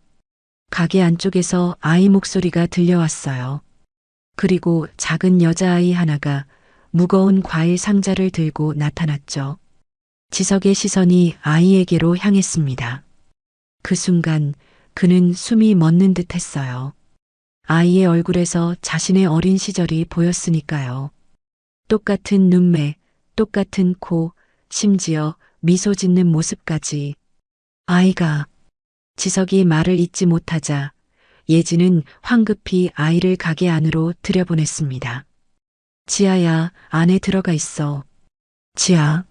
가게 안쪽에서 아이 목소리가 들려왔어요. 그리고 작은 여자아이 하나가 무거운 과일 상자를 들고 나타났죠. 지석의 시선이 아이에게로 향했습니다. 그 순간 그는 숨이 멎는 듯 했어요. 아이의 얼굴에서 자신의 어린 시절이 보였으니까요. 똑같은 눈매, 똑같은 코, 심지어 미소 짓는 모습까지. 아이가. 지석이 말을 잇지 못하자 예진은 황급히 아이를 가게 안으로 들여보냈습니다. 지아야, 안에 들어가 있어. 지아.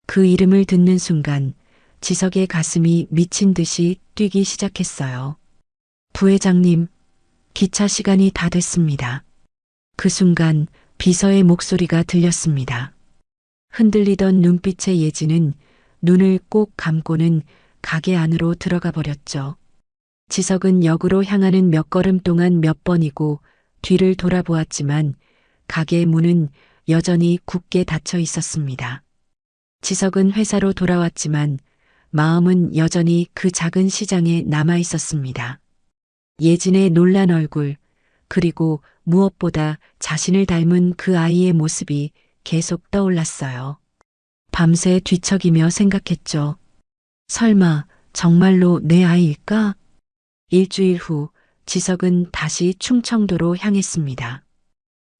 그 이름을 듣는 순간 지석의 가슴이 미친 듯이 뛰기 시작했어요. 부회장님, 기차 시간이 다 됐습니다. 그 순간 비서의 목소리가 들렸습니다. 흔들리던 눈빛의 예진은 눈을 꼭 감고는 가게 안으로 들어가 버렸죠. 지석은 역으로 향하는 몇 걸음 동안 몇 번이고 뒤를 돌아보았지만 가게 문은 여전히 굳게 닫혀 있었습니다. 지석은 회사로 돌아왔지만 마음은 여전히 그 작은 시장에 남아 있었습니다. 예진의 놀란 얼굴, 그리고 무엇보다 자신을 닮은 그 아이의 모습이 계속 떠올랐어요. 밤새 뒤척이며 생각했죠. 설마 정말로 내 아이일까? 일주일 후 지석은 다시 충청도로 향했습니다.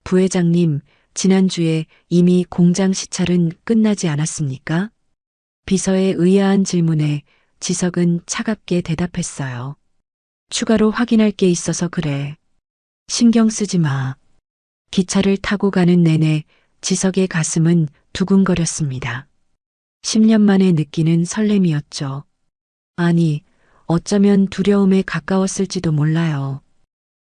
부회장님, 지난주에 이미 공장 시찰은 끝나지 않았습니까? 비서의 의아한 질문에 지석은 차갑게 대답했어요. 추가로 확인할 게 있어서 그래. 신경 쓰지 마. 기차를 타고 가는 내내 지석의 가슴은 두근거렸습니다. 10년 만에 느끼는 설렘이었죠. 아니, 어쩌면 두려움에 가까웠을지도 몰라요.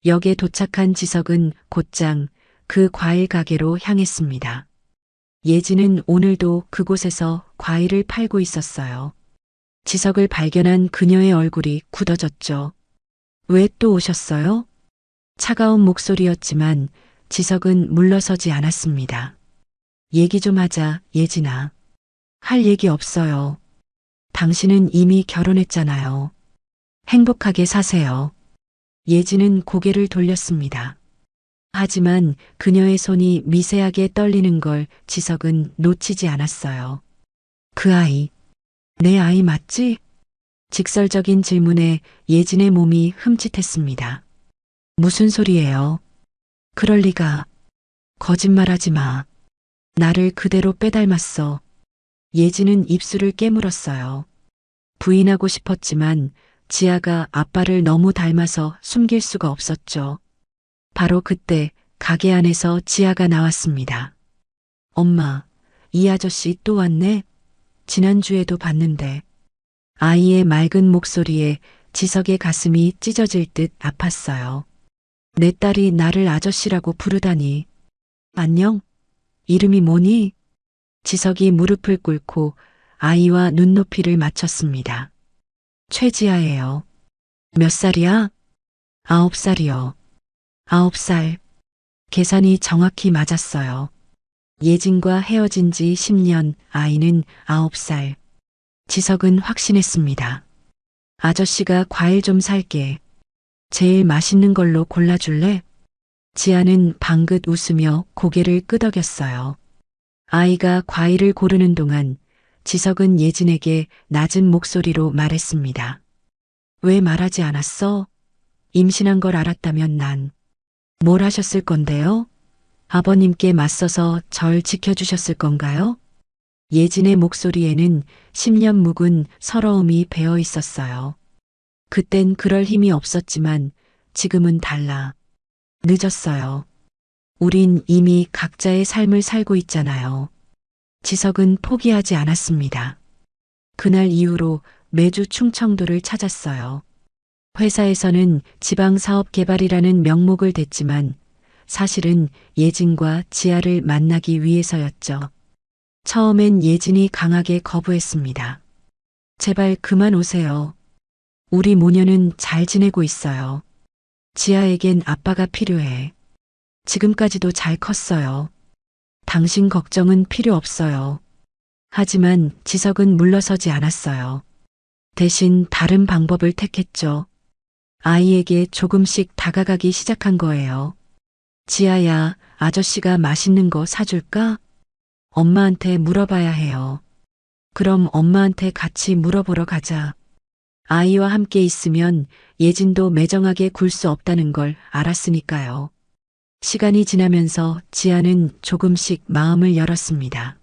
역에 도착한 지석은 곧장 그 과일 가게로 향했습니다. 예진은 오늘도 그곳에서 과일을 팔고 있었어요. 지석을 발견한 그녀의 얼굴이 굳어졌죠. 왜 또 오셨어요? 차가운 목소리였지만 지석은 물러서지 않았습니다. 얘기 좀 하자, 예진아. 할 얘기 없어요. 당신은 이미 결혼했잖아요. 행복하게 사세요. 예진은 고개를 돌렸습니다. 하지만 그녀의 손이 미세하게 떨리는 걸 지석은 놓치지 않았어요. 그 아이, 내 아이 맞지? 직설적인 질문에 예진의 몸이 흠칫했습니다. 무슨 소리예요? 그럴 리가. 거짓말하지 마. 나를 그대로 빼닮았어. 예진은 입술을 깨물었어요. 부인하고 싶었지만 지아가 아빠를 너무 닮아서 숨길 수가 없었죠. 바로 그때 가게 안에서 지아가 나왔습니다. 엄마, 이 아저씨 또 왔네? 지난주에도 봤는데. 아이의 맑은 목소리에 지석의 가슴이 찢어질 듯 아팠어요. 내 딸이 나를 아저씨라고 부르다니. 안녕? 이름이 뭐니? 지석이 무릎을 꿇고 아이와 눈높이를 맞췄습니다. 최지아예요. 몇 살이야? 9살이요. 9살. 계산이 정확히 맞았어요. 예진과 헤어진 지 10년, 아이는 9살. 지석은 확신했습니다. 아저씨가 과일 좀 살게. 제일 맛있는 걸로 골라줄래? 지아는 방긋 웃으며 고개를 끄덕였어요. 아이가 과일을 고르는 동안 지석은 예진에게 낮은 목소리로 말했습니다. 왜 말하지 않았어? 임신한 걸 알았다면 난. 뭘 하셨을 건데요? 아버님께 맞서서 절 지켜주셨을 건가요? 예진의 목소리에는 10년 묵은 서러움이 배어 있었어요. 그땐 그럴 힘이 없었지만 지금은 달라. 늦었어요. 우린 이미 각자의 삶을 살고 있잖아요. 지석은 포기하지 않았습니다. 그날 이후로 매주 충청도를 찾았어요. 회사에서는 지방사업개발이라는 명목을 댔지만 사실은 예진과 지아를 만나기 위해서였죠. 처음엔 예진이 강하게 거부했습니다. 제발 그만 오세요. 우리 모녀는 잘 지내고 있어요. 지아에겐 아빠가 필요해. 지금까지도 잘 컸어요. 당신 걱정은 필요 없어요. 하지만 지석은 물러서지 않았어요. 대신 다른 방법을 택했죠. 아이에게 조금씩 다가가기 시작한 거예요. 지아야, 아저씨가 맛있는 거 사줄까? 엄마한테 물어봐야 해요. 그럼 엄마한테 같이 물어보러 가자. 아이와 함께 있으면 예진도 매정하게 굴 수 없다는 걸 알았으니까요. 시간이 지나면서 지아는 조금씩 마음을 열었습니다.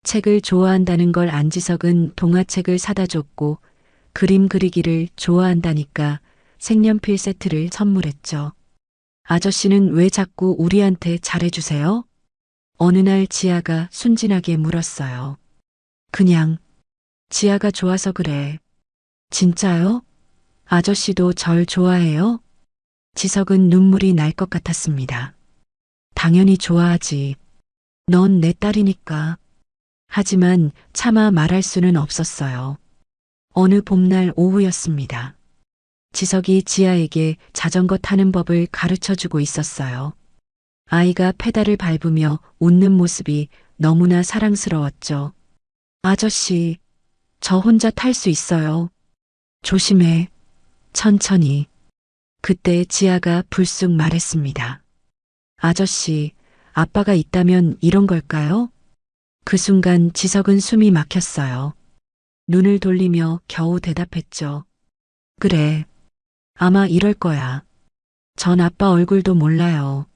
책을 좋아한다는 걸 안 지석은 동화책을 사다 줬고 그림 그리기를 좋아한다니까 색연필 세트를 선물했죠. 아저씨는 왜 자꾸 우리한테 잘해주세요? 어느 날 지아가 순진하게 물었어요. 그냥 지아가 좋아서 그래. 진짜요? 아저씨도 절 좋아해요? 지석은 눈물이 날 것 같았습니다. 당연히 좋아하지. 넌 내 딸이니까. 하지만 차마 말할 수는 없었어요. 어느 봄날 오후였습니다. 지석이 지아에게 자전거 타는 법을 가르쳐 주고 있었어요. 아이가 페달을 밟으며 웃는 모습이 너무나 사랑스러웠죠. 아저씨, 저 혼자 탈 수 있어요. 조심해. 천천히. 그때 지아가 불쑥 말했습니다. 아저씨, 아빠가 있다면 이런 걸까요? 그 순간 지석은 숨이 막혔어요. 눈을 돌리며 겨우 대답했죠. 그래. 아마 이럴 거야. 전 아빠 얼굴도 몰라요.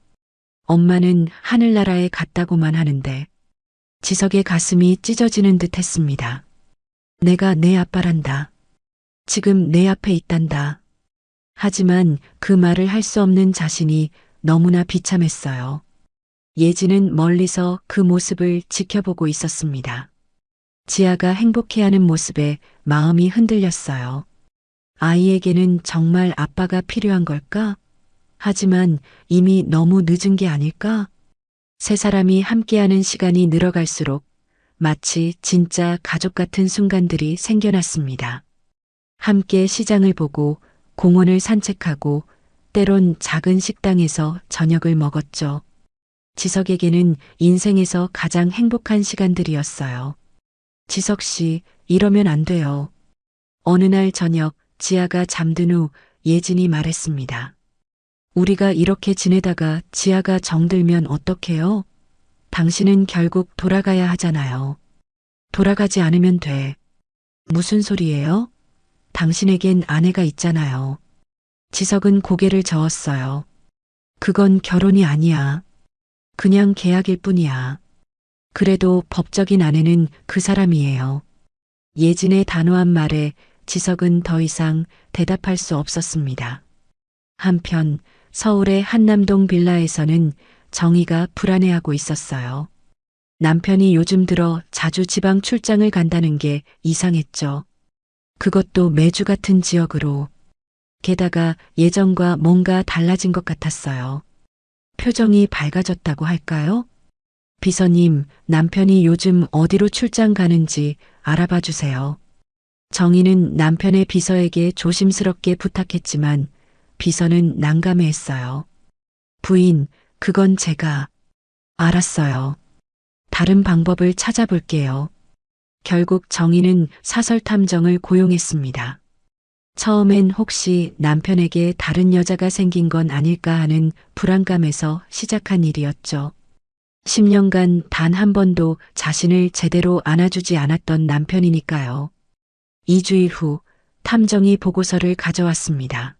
엄마는 하늘나라에 갔다고만 하는데. 지석의 가슴이 찢어지는 듯 했습니다. 내가 내 아빠란다. 지금 내 앞에 있단다. 하지만 그 말을 할 수 없는 자신이 너무나 비참했어요. 예지는 멀리서 그 모습을 지켜보고 있었습니다. 지아가 행복해하는 모습에 마음이 흔들렸어요. 아이에게는 정말 아빠가 필요한 걸까? 하지만 이미 너무 늦은 게 아닐까? 세 사람이 함께하는 시간이 늘어갈수록 마치 진짜 가족 같은 순간들이 생겨났습니다. 함께 시장을 보고 공원을 산책하고 때론 작은 식당에서 저녁을 먹었죠. 지석에게는 인생에서 가장 행복한 시간들이었어요. 지석 씨, 이러면 안 돼요. 어느 날 저녁 지아가 잠든 후 예진이 말했습니다. 우리가 이렇게 지내다가 지아가 정들면 어떡해요? 당신은 결국 돌아가야 하잖아요. 돌아가지 않으면 돼. 무슨 소리예요? 당신에겐 아내가 있잖아요. 지석은 고개를 저었어요. 그건 결혼이 아니야. 그냥 계약일 뿐이야. 그래도 법적인 아내는 그 사람이에요. 예진의 단호한 말에 지석은 더 이상 대답할 수 없었습니다. 한편 서울의 한남동 빌라에서는 정희가 불안해하고 있었어요. 남편이 요즘 들어 자주 지방 출장을 간다는 게 이상했죠. 그것도 매주 같은 지역으로. 게다가 예전과 뭔가 달라진 것 같았어요. 표정이 밝아졌다고 할까요? 비서님, 남편이 요즘 어디로 출장 가는지 알아봐 주세요. 정희는 남편의 비서에게 조심스럽게 부탁했지만 비서는 난감해했어요. 부인, 그건 제가. 알았어요. 다른 방법을 찾아볼게요. 결국 정희는 사설 탐정을 고용했습니다. 처음엔 혹시 남편에게 다른 여자가 생긴 건 아닐까 하는 불안감에서 시작한 일이었죠. 10년간 단 한 번도 자신을 제대로 안아주지 않았던 남편이니까요. 2주일 후 탐정이 보고서를 가져왔습니다.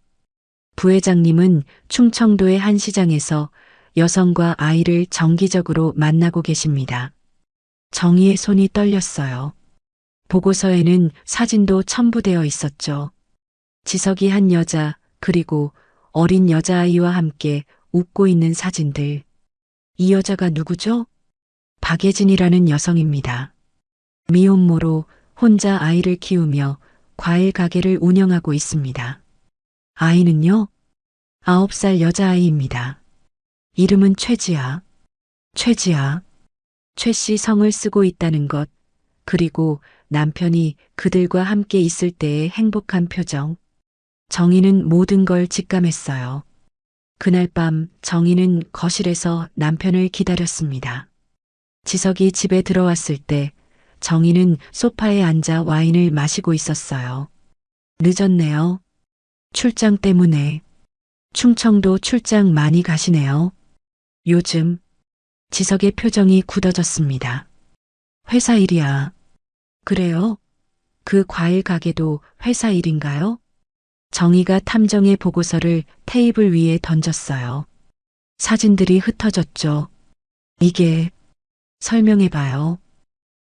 부회장님은 충청도의 한 시장에서 여성과 아이를 정기적으로 만나고 계십니다. 정희의 손이 떨렸어요. 보고서에는 사진도 첨부되어 있었죠. 지석이 한 여자, 그리고 어린 여자아이와 함께 웃고 있는 사진들. 이 여자가 누구죠? 박예진이라는 여성입니다. 미혼모로 혼자 아이를 키우며 과일 가게를 운영하고 있습니다. 아이는요? 9살 여자아이입니다. 이름은 최지아. 최지아. 최 씨 성을 쓰고 있다는 것, 그리고 남편이 그들과 함께 있을 때의 행복한 표정. 정희는 모든 걸 직감했어요. 그날 밤 정희는 거실에서 남편을 기다렸습니다. 지석이 집에 들어왔을 때 정희는 소파에 앉아 와인을 마시고 있었어요. 늦었네요. 출장 때문에. 충청도 출장 많이 가시네요. 요즘. 지석의 표정이 굳어졌습니다. 회사 일이야. 그래요? 그 과일 가게도 회사 일인가요? 정희가 탐정의 보고서를 테이블 위에 던졌어요. 사진들이 흩어졌죠. 이게, 설명해봐요.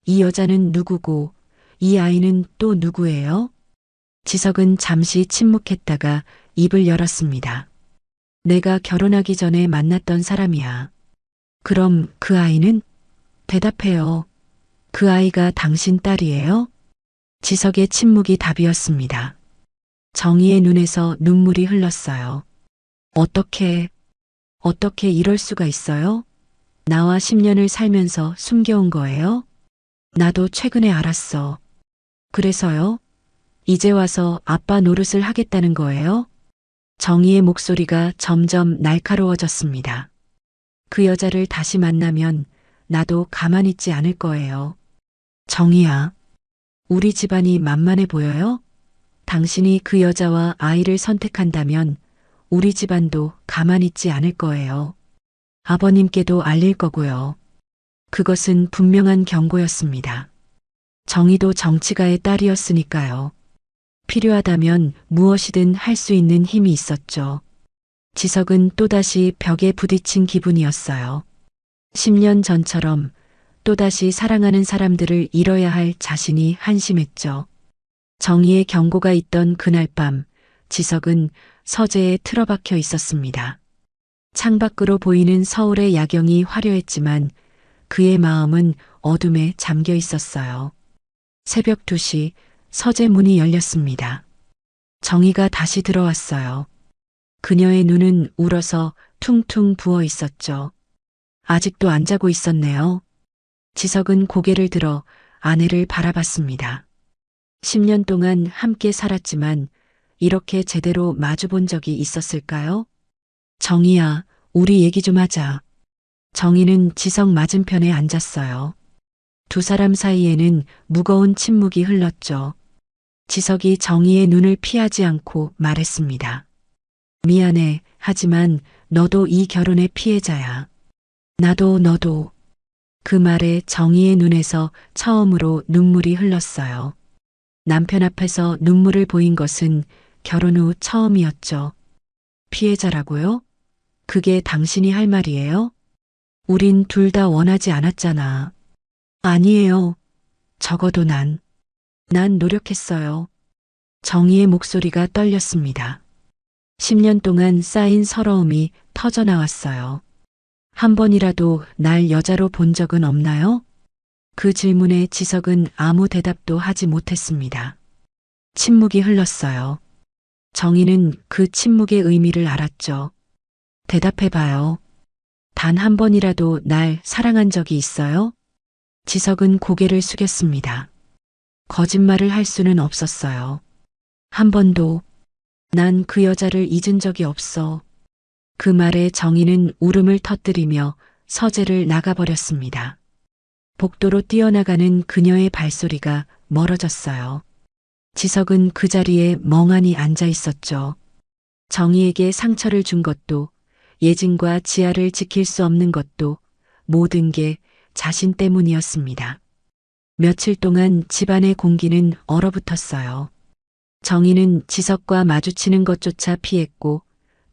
이 여자는 누구고, 이 아이는 또 누구예요? 지석은 잠시 침묵했다가 입을 열었습니다. 내가 결혼하기 전에 만났던 사람이야. 그럼 그 아이는? 대답해요. 그 아이가 당신 딸이에요? 지석의 침묵이 답이었습니다. 정희의 눈에서 눈물이 흘렀어요. 어떻게 이럴 수가 있어요? 나와 10년을 살면서 숨겨온 거예요? 나도 최근에 알았어. 그래서요? 이제 와서 아빠 노릇을 하겠다는 거예요? 정희의 목소리가 점점 날카로워졌습니다. 그 여자를 다시 만나면 나도 가만히 있지 않을 거예요. 정희야, 우리 집안이 만만해 보여요? 당신이 그 여자와 아이를 선택한다면 우리 집안도 가만히 있지 않을 거예요. 아버님께도 알릴 거고요. 그것은 분명한 경고였습니다. 정희도 정치가의 딸이었으니까요. 필요하다면 무엇이든 할 수 있는 힘이 있었죠. 지석은 또다시 벽에 부딪힌 기분이었어요. 10년 전처럼 또다시 사랑하는 사람들을 잃어야 할 자신이 한심했죠. 정희의 경고가 있던 그날 밤, 지석은 서재에 틀어박혀 있었습니다. 창밖으로 보이는 서울의 야경이 화려했지만 그의 마음은 어둠에 잠겨 있었어요. 새벽 2시 서재 문이 열렸습니다. 정희가 다시 들어왔어요. 그녀의 눈은 울어서 퉁퉁 부어 있었죠. 아직도 안 자고 있었네요. 지석은 고개를 들어 아내를 바라봤습니다. 10년 동안 함께 살았지만 이렇게 제대로 마주본 적이 있었을까요? 정희야, 우리 얘기 좀 하자. 정희는 지석 맞은편에 앉았어요. 두 사람 사이에는 무거운 침묵이 흘렀죠. 지석이 정희의 눈을 피하지 않고 말했습니다. 미안해, 하지만 너도 이 결혼의 피해자야. 나도 너도. 그 말에 정희의 눈에서 처음으로 눈물이 흘렀어요. 남편 앞에서 눈물을 보인 것은 결혼 후 처음이었죠. 피해자라고요? 그게 당신이 할 말이에요? 우린 둘 다 원하지 않았잖아. 아니에요. 적어도 난 노력했어요. 정희의 목소리가 떨렸습니다. 10년 동안 쌓인 서러움이 터져나왔어요. 한 번이라도 날 여자로 본 적은 없나요? 그 질문에 지석은 아무 대답도 하지 못했습니다. 침묵이 흘렀어요. 정희는 그 침묵의 의미를 알았죠. 대답해봐요. 단 한 번이라도 날 사랑한 적이 있어요? 지석은 고개를 숙였습니다. 거짓말을 할 수는 없었어요. 한 번도. 난 그 여자를 잊은 적이 없어. 그 말에 정희는 울음을 터뜨리며 서재를 나가버렸습니다. 복도로 뛰어나가는 그녀의 발소리가 멀어졌어요. 지석은 그 자리에 멍하니 앉아 있었죠. 정희에게 상처를 준 것도, 예진과 지아를 지킬 수 없는 것도 모든 게 자신 때문이었습니다. 며칠 동안 집안의 공기는 얼어붙었어요. 정희는 지석과 마주치는 것조차 피했고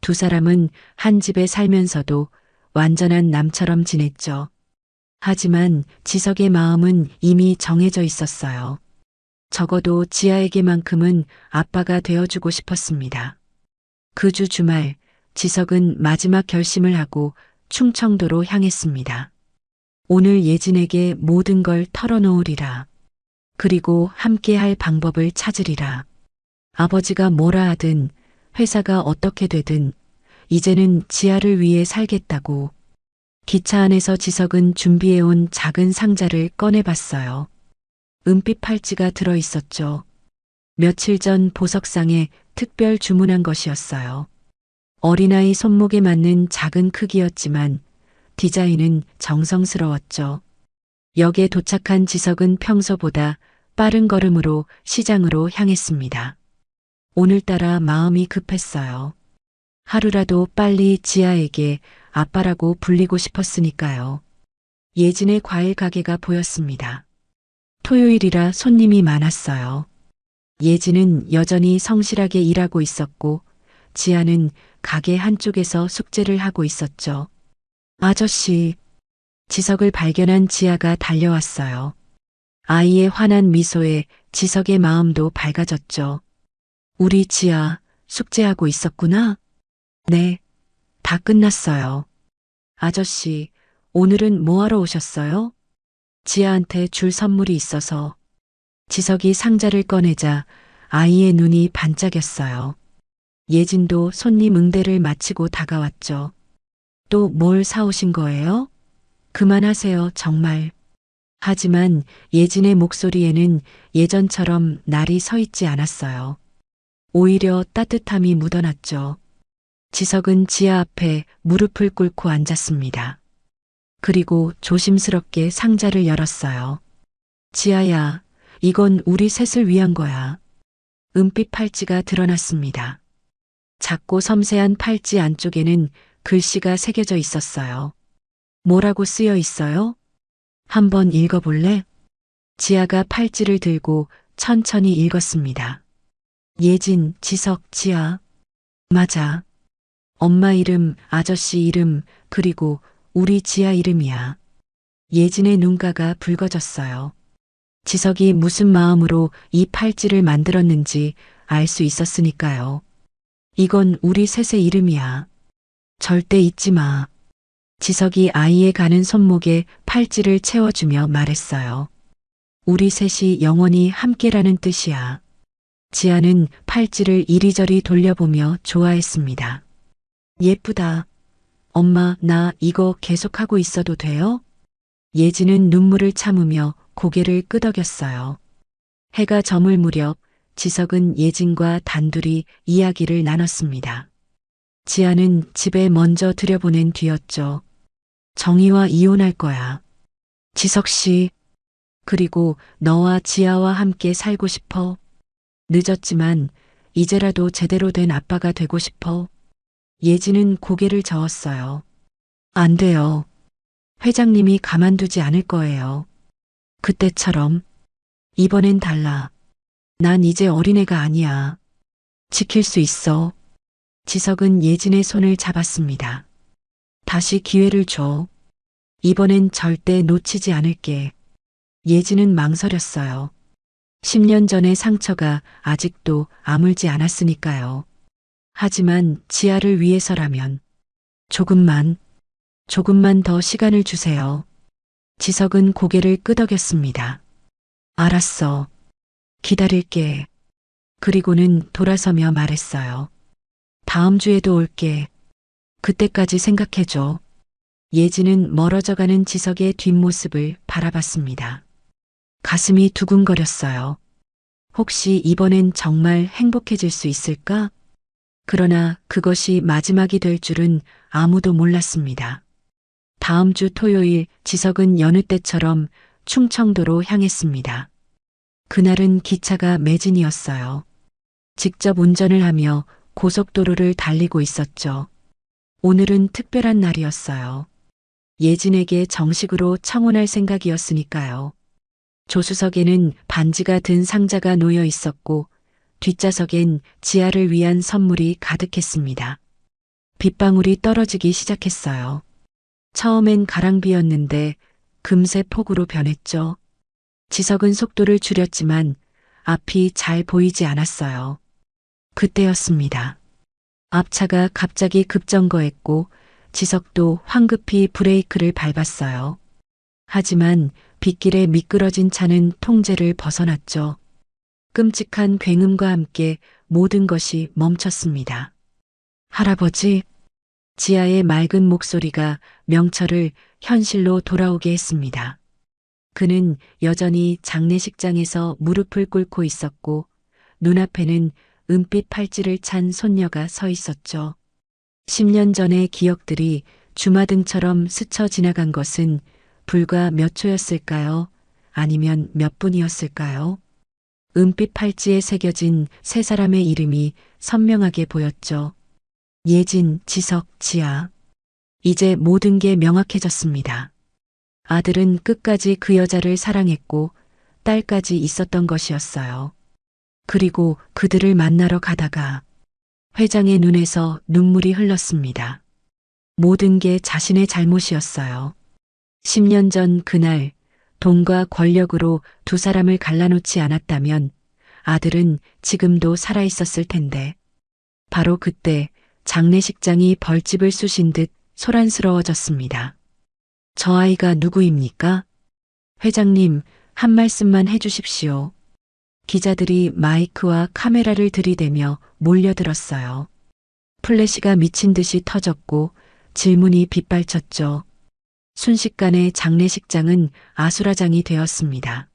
두 사람은 한 집에 살면서도 완전한 남처럼 지냈죠. 하지만 지석의 마음은 이미 정해져 있었어요. 적어도 지아에게만큼은 아빠가 되어주고 싶었습니다. 그 주 주말, 지석은 마지막 결심을 하고 충청도로 향했습니다. 오늘 예진에게 모든 걸 털어놓으리라. 그리고 함께 할 방법을 찾으리라. 아버지가 뭐라 하든, 회사가 어떻게 되든, 이제는 지아를 위해 살겠다고. 기차 안에서 지석은 준비해온 작은 상자를 꺼내봤어요. 은빛 팔찌가 들어 있었죠. 며칠 전 보석상에 특별 주문한 것이었어요. 어린아이 손목에 맞는 작은 크기였지만 디자인은 정성스러웠죠. 역에 도착한 지석은 평소보다 빠른 걸음으로 시장으로 향했습니다. 오늘따라 마음이 급했어요. 하루라도 빨리 지아에게 아빠라고 불리고 싶었으니까요. 예진의 과일 가게가 보였습니다. 토요일이라 손님이 많았어요. 예진은 여전히 성실하게 일하고 있었고 지아는 가게 한쪽에서 숙제를 하고 있었죠. 아저씨, 지석을 발견한 지아가 달려왔어요. 아이의 환한 미소에 지석의 마음도 밝아졌죠. 우리 지아, 숙제하고 있었구나. 네, 다 끝났어요. 아저씨, 오늘은 뭐하러 오셨어요? 지아한테 줄 선물이 있어서. 지석이 상자를 꺼내자 아이의 눈이 반짝였어요. 예진도 손님 응대를 마치고 다가왔죠. 또 뭘 사오신 거예요? 그만하세요, 정말. 하지만 예진의 목소리에는 예전처럼 날이 서 있지 않았어요. 오히려 따뜻함이 묻어났죠. 지석은 지아 앞에 무릎을 꿇고 앉았습니다. 그리고 조심스럽게 상자를 열었어요. 지아야, 이건 우리 셋을 위한 거야. 은빛 팔찌가 드러났습니다. 작고 섬세한 팔찌 안쪽에는 글씨가 새겨져 있었어요. 뭐라고 쓰여 있어요? 한번 읽어볼래? 지아가 팔찌를 들고 천천히 읽었습니다. 예진, 지석, 지아. 맞아. 엄마 이름, 아저씨 이름, 그리고 우리 지아 이름이야. 예진의 눈가가 붉어졌어요. 지석이 무슨 마음으로 이 팔찌를 만들었는지 알 수 있었으니까요. 이건 우리 셋의 이름이야. 절대 잊지 마. 지석이 아이의 가는 손목에 팔찌를 채워주며 말했어요. 우리 셋이 영원히 함께라는 뜻이야. 지아는 팔찌를 이리저리 돌려보며 좋아했습니다. 예쁘다. 엄마, 나 이거 계속하고 있어도 돼요? 예진은 눈물을 참으며 고개를 끄덕였어요. 해가 저물 무렵 지석은 예진과 단둘이 이야기를 나눴습니다. 지아는 집에 먼저 들여보낸 뒤였죠. 정희와 이혼할 거야. 지석 씨, 그리고 너와 지아와 함께 살고 싶어. 늦었지만 이제라도 제대로 된 아빠가 되고 싶어. 예진은 고개를 저었어요. 안 돼요. 회장님이 가만두지 않을 거예요. 그때처럼. 이번엔 달라. 난 이제 어린애가 아니야. 지킬 수 있어. 지석은 예진의 손을 잡았습니다. 다시 기회를 줘. 이번엔 절대 놓치지 않을게. 예진은 망설였어요. 10년 전의 상처가 아직도 아물지 않았으니까요. 하지만 지아를 위해서라면 조금만 더 시간을 주세요. 지석은 고개를 끄덕였습니다. 알았어. 기다릴게. 그리고는 돌아서며 말했어요. 다음 주에도 올게. 그때까지 생각해줘. 예진은 멀어져가는 지석의 뒷모습을 바라봤습니다. 가슴이 두근거렸어요. 혹시 이번엔 정말 행복해질 수 있을까? 그러나 그것이 마지막이 될 줄은 아무도 몰랐습니다. 다음 주 토요일 지석은 여느 때처럼 충청도로 향했습니다. 그날은 기차가 매진이었어요. 직접 운전을 하며 고속도로를 달리고 있었죠. 오늘은 특별한 날이었어요. 예진에게 정식으로 청혼할 생각이었으니까요. 조수석에는 반지가 든 상자가 놓여 있었고 뒷좌석엔 지아를 위한 선물이 가득했습니다. 빗방울이 떨어지기 시작했어요. 처음엔 가랑비였는데 금세 폭우로 변했죠. 지석은 속도를 줄였지만 앞이 잘 보이지 않았어요. 그때였습니다. 앞차가 갑자기 급정거했고 지석도 황급히 브레이크를 밟았어요. 하지만 빗길에 미끄러진 차는 통제를 벗어났죠. 끔찍한 굉음과 함께 모든 것이 멈췄습니다. 할아버지, 지아의 맑은 목소리가 명철을 현실로 돌아오게 했습니다. 그는 여전히 장례식장에서 무릎을 꿇고 있었고 눈앞에는 은빛 팔찌를 찬 손녀가 서 있었죠. 10년 전의 기억들이 주마등처럼 스쳐 지나간 것은 불과 몇 초였을까요? 아니면 몇 분이었을까요? 은빛 팔찌에 새겨진 세 사람의 이름이 선명하게 보였죠. 예진, 지석, 지아. 이제 모든 게 명확해졌습니다. 아들은 끝까지 그 여자를 사랑했고 딸까지 있었던 것이었어요. 그리고 그들을 만나러 가다가 회장의 눈에서 눈물이 흘렀습니다. 모든 게 자신의 잘못이었어요. 10년 전 그날 돈과 권력으로 두 사람을 갈라놓지 않았다면 아들은 지금도 살아있었을 텐데 바로 그때 장례식장이 벌집을 쑤신 듯 소란스러워졌습니다. 저 아이가 누구입니까? 회장님, 한 말씀만 해주십시오. 기자들이 마이크와 카메라를 들이대며 몰려들었어요. 플래시가 미친 듯이 터졌고 질문이 빗발쳤죠. 순식간에 장례식장은 아수라장이 되었습니다.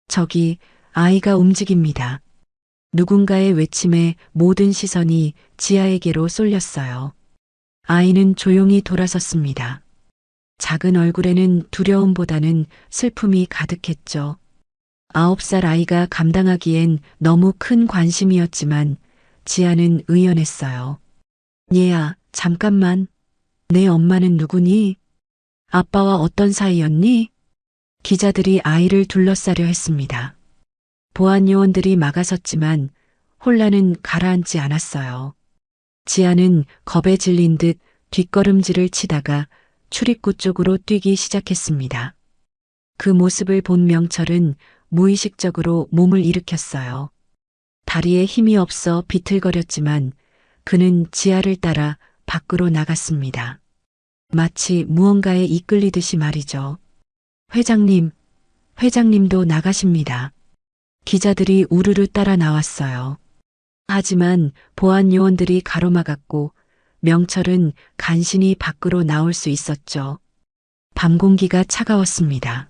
저기 아이가 움직입니다. 누군가의 외침에 모든 시선이 지아에게로 쏠렸어요. 아이는 조용히 돌아섰습니다. 작은 얼굴에는 두려움보다는 슬픔이 가득했죠. 9살 아이가 감당하기엔 너무 큰 관심이었지만 지아는 의연했어요. 얘야, 잠깐만. 내 엄마는 누구니? 아빠와 어떤 사이였니? 기자들이 아이를 둘러싸려 했습니다. 보안 요원들이 막아섰지만 혼란은 가라앉지 않았어요. 지아는 겁에 질린 듯 뒷걸음질을 치다가 출입구 쪽으로 뛰기 시작했습니다. 그 모습을 본 명철은 무의식적으로 몸을 일으켰어요. 다리에 힘이 없어 비틀거렸지만 그는 지아를 따라 밖으로 나갔습니다. 마치 무언가에 이끌리듯이 말이죠. 회장님, 회장님도 나가십니다. 기자들이 우르르 따라 나왔어요. 하지만 보안 요원들이 가로막았고 명철은 간신히 밖으로 나올 수 있었죠. 밤 공기가 차가웠습니다.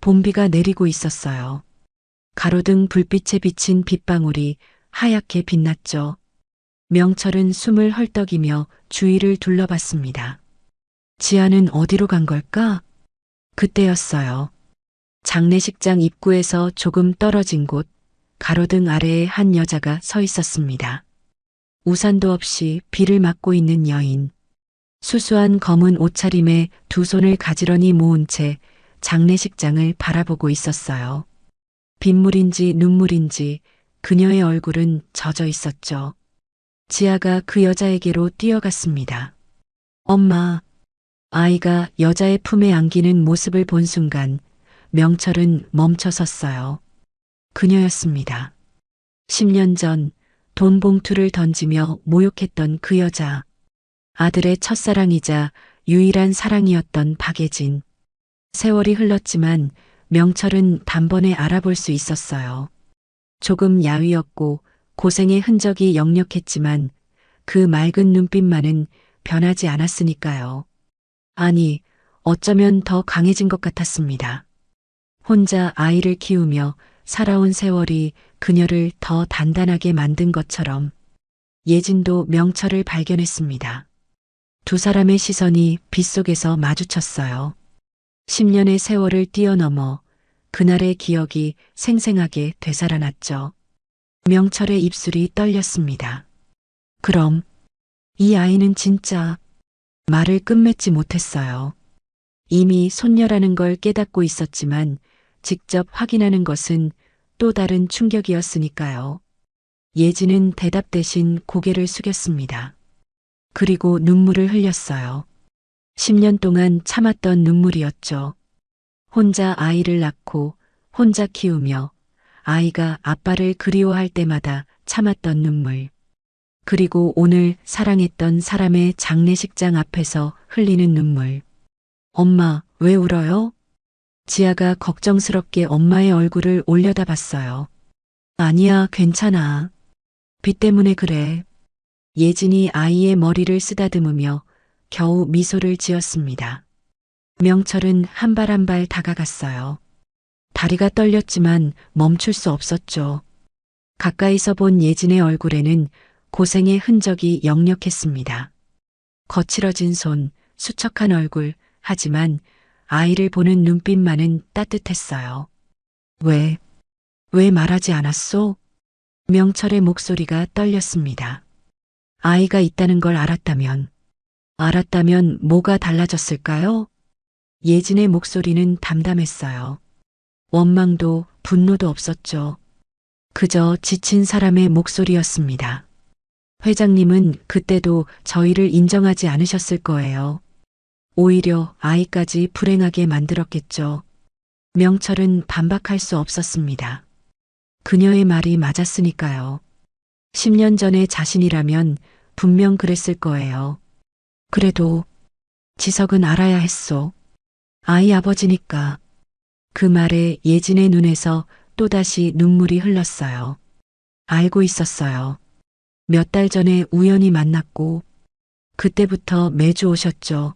봄비가 내리고 있었어요. 가로등 불빛에 비친 빗방울이 하얗게 빛났죠. 명철은 숨을 헐떡이며 주위를 둘러봤습니다. 지아는 어디로 간 걸까? 그때였어요. 장례식장 입구에서 조금 떨어진 곳, 가로등 아래에 한 여자가 서 있었습니다. 우산도 없이 비를 맞고 있는 여인. 수수한 검은 옷차림에 두 손을 가지런히 모은 채 장례식장을 바라보고 있었어요. 빗물인지 눈물인지 그녀의 얼굴은 젖어 있었죠. 지아가 그 여자에게로 뛰어갔습니다. 엄마. 아이가 여자의 품에 안기는 모습을 본 순간 명철은 멈춰 섰어요. 그녀였습니다. 10년 전 돈 봉투를 던지며 모욕했던 그 여자. 아들의 첫사랑이자 유일한 사랑이었던 박예진. 세월이 흘렀지만 명철은 단번에 알아볼 수 있었어요. 조금 야위었고 고생의 흔적이 역력했지만 그 맑은 눈빛만은 변하지 않았으니까요. 아니, 어쩌면 더 강해진 것 같았습니다. 혼자 아이를 키우며 살아온 세월이 그녀를 더 단단하게 만든 것처럼 예진도 명철을 발견했습니다. 두 사람의 시선이 빗속에서 마주쳤어요. 10년의 세월을 뛰어넘어 그날의 기억이 생생하게 되살아났죠. 명철의 입술이 떨렸습니다. 그럼 이 아이는 진짜 말을 끝맺지 못했어요. 이미 손녀라는 걸 깨닫고 있었지만 직접 확인하는 것은 또 다른 충격이었으니까요. 예진은 대답 대신 고개를 숙였습니다. 그리고 눈물을 흘렸어요. 10년 동안 참았던 눈물이었죠. 혼자 아이를 낳고 혼자 키우며 아이가 아빠를 그리워할 때마다 참았던 눈물. 그리고 오늘 사랑했던 사람의 장례식장 앞에서 흘리는 눈물. 엄마, 왜 울어요? 지아가 걱정스럽게 엄마의 얼굴을 올려다봤어요. 아니야, 괜찮아. 비 때문에 그래. 예진이 아이의 머리를 쓰다듬으며 겨우 미소를 지었습니다. 명철은 한 발 한 발 다가갔어요. 다리가 떨렸지만 멈출 수 없었죠. 가까이서 본 예진의 얼굴에는 고생의 흔적이 역력했습니다. 거칠어진 손, 수척한 얼굴, 하지만 아이를 보는 눈빛만은 따뜻했어요. 왜 말하지 않았소? 명철의 목소리가 떨렸습니다. 아이가 있다는 걸 알았다면 뭐가 달라졌을까요? 예진의 목소리는 담담했어요. 원망도 분노도 없었죠. 그저 지친 사람의 목소리였습니다. 회장님은 그때도 저희를 인정하지 않으셨을 거예요. 오히려 아이까지 불행하게 만들었겠죠. 명철은 반박할 수 없었습니다. 그녀의 말이 맞았으니까요. 10년 전의 자신이라면 분명 그랬을 거예요. 그래도 지석은 알아야 했소. 아이 아버지니까. 그 말에 예진의 눈에서 또다시 눈물이 흘렀어요. 알고 있었어요. 몇 달 전에 우연히 만났고 그때부터 매주 오셨죠.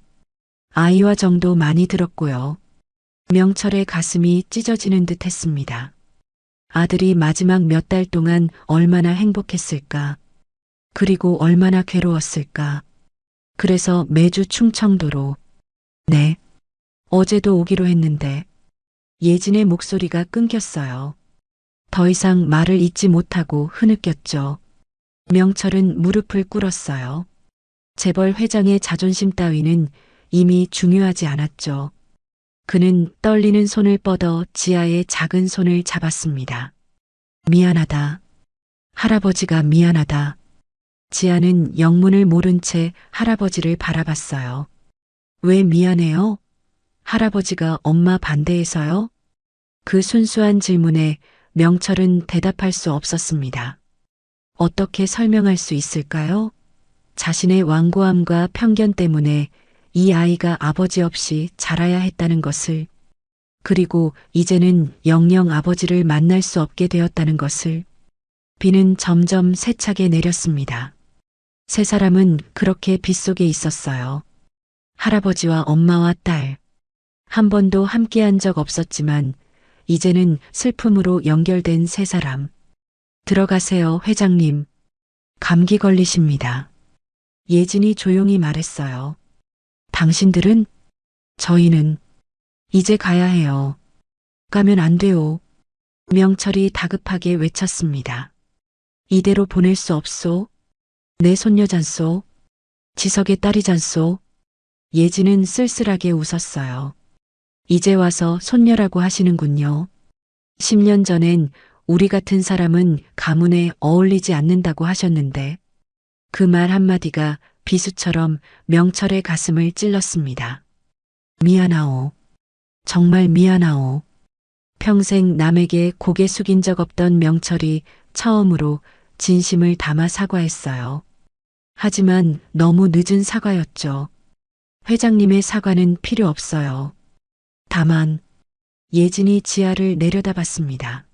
아이와 정도 많이 들었고요. 명철의 가슴이 찢어지는 듯 했습니다. 아들이 마지막 몇 달 동안 얼마나 행복했을까. 그리고 얼마나 괴로웠을까. 그래서 매주 충청도로. 네. 어제도 오기로 했는데. 예진의 목소리가 끊겼어요. 더 이상 말을 잇지 못하고 흐느꼈죠. 명철은 무릎을 꿇었어요. 재벌 회장의 자존심 따위는 이미 중요하지 않았죠. 그는 떨리는 손을 뻗어 지아의 작은 손을 잡았습니다. 미안하다. 할아버지가 미안하다. 지아는 영문을 모른 채 할아버지를 바라봤어요. 왜 미안해요? 할아버지가 엄마 반대해서요? 그 순수한 질문에 명철은 대답할 수 없었습니다. 어떻게 설명할 수 있을까요? 자신의 완고함과 편견 때문에 이 아이가 아버지 없이 자라야 했다는 것을, 그리고 이제는 영영 아버지를 만날 수 없게 되었다는 것을. 비는 점점 세차게 내렸습니다. 세 사람은 그렇게 빗속에 있었어요. 할아버지와 엄마와 딸. 한 번도 함께한 적 없었지만 이제는 슬픔으로 연결된 세 사람. 들어가세요, 회장님. 감기 걸리십니다. 예진이 조용히 말했어요. 당신들은? 저희는 이제 가야 해요. 가면 안 돼요. 명철이 다급하게 외쳤습니다. 이대로 보낼 수 없소? 내 손녀잖소? 지석의 딸이잖소? 예진은 쓸쓸하게 웃었어요. 이제 와서 손녀라고 하시는군요. 10년 전엔 우리 같은 사람은 가문에 어울리지 않는다고 하셨는데 그 말 한마디가 비수처럼 명철의 가슴을 찔렀습니다. 미안하오. 정말 미안하오. 평생 남에게 고개 숙인 적 없던 명철이 처음으로 진심을 담아 사과했어요. 하지만 너무 늦은 사과였죠. 회장님의 사과는 필요 없어요. 다만 예진이 지아를 내려다봤습니다.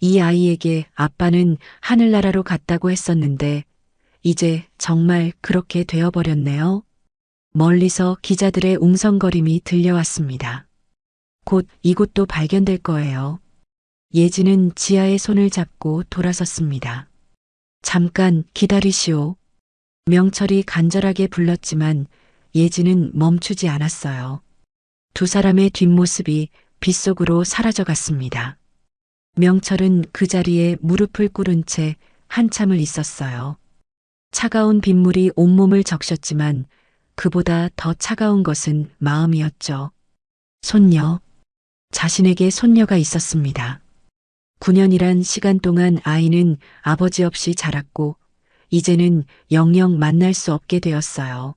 이 아이에게 아빠는 하늘나라로 갔다고 했었는데 이제 정말 그렇게 되어버렸네요. 멀리서 기자들의 웅성거림이 들려왔습니다. 곧 이곳도 발견될 거예요. 예진은 지아의 손을 잡고 돌아섰습니다. 잠깐 기다리시오. 명철이 간절하게 불렀지만 예진은 멈추지 않았어요. 두 사람의 뒷모습이 빗속으로 사라져갔습니다. 명철은 그 자리에 무릎을 꿇은 채 한참을 있었어요. 차가운 빗물이 온몸을 적셨지만 그보다 더 차가운 것은 마음이었죠. 손녀. 자신에게 손녀가 있었습니다. 9년이란 시간 동안 아이는 아버지 없이 자랐고 이제는 영영 만날 수 없게 되었어요.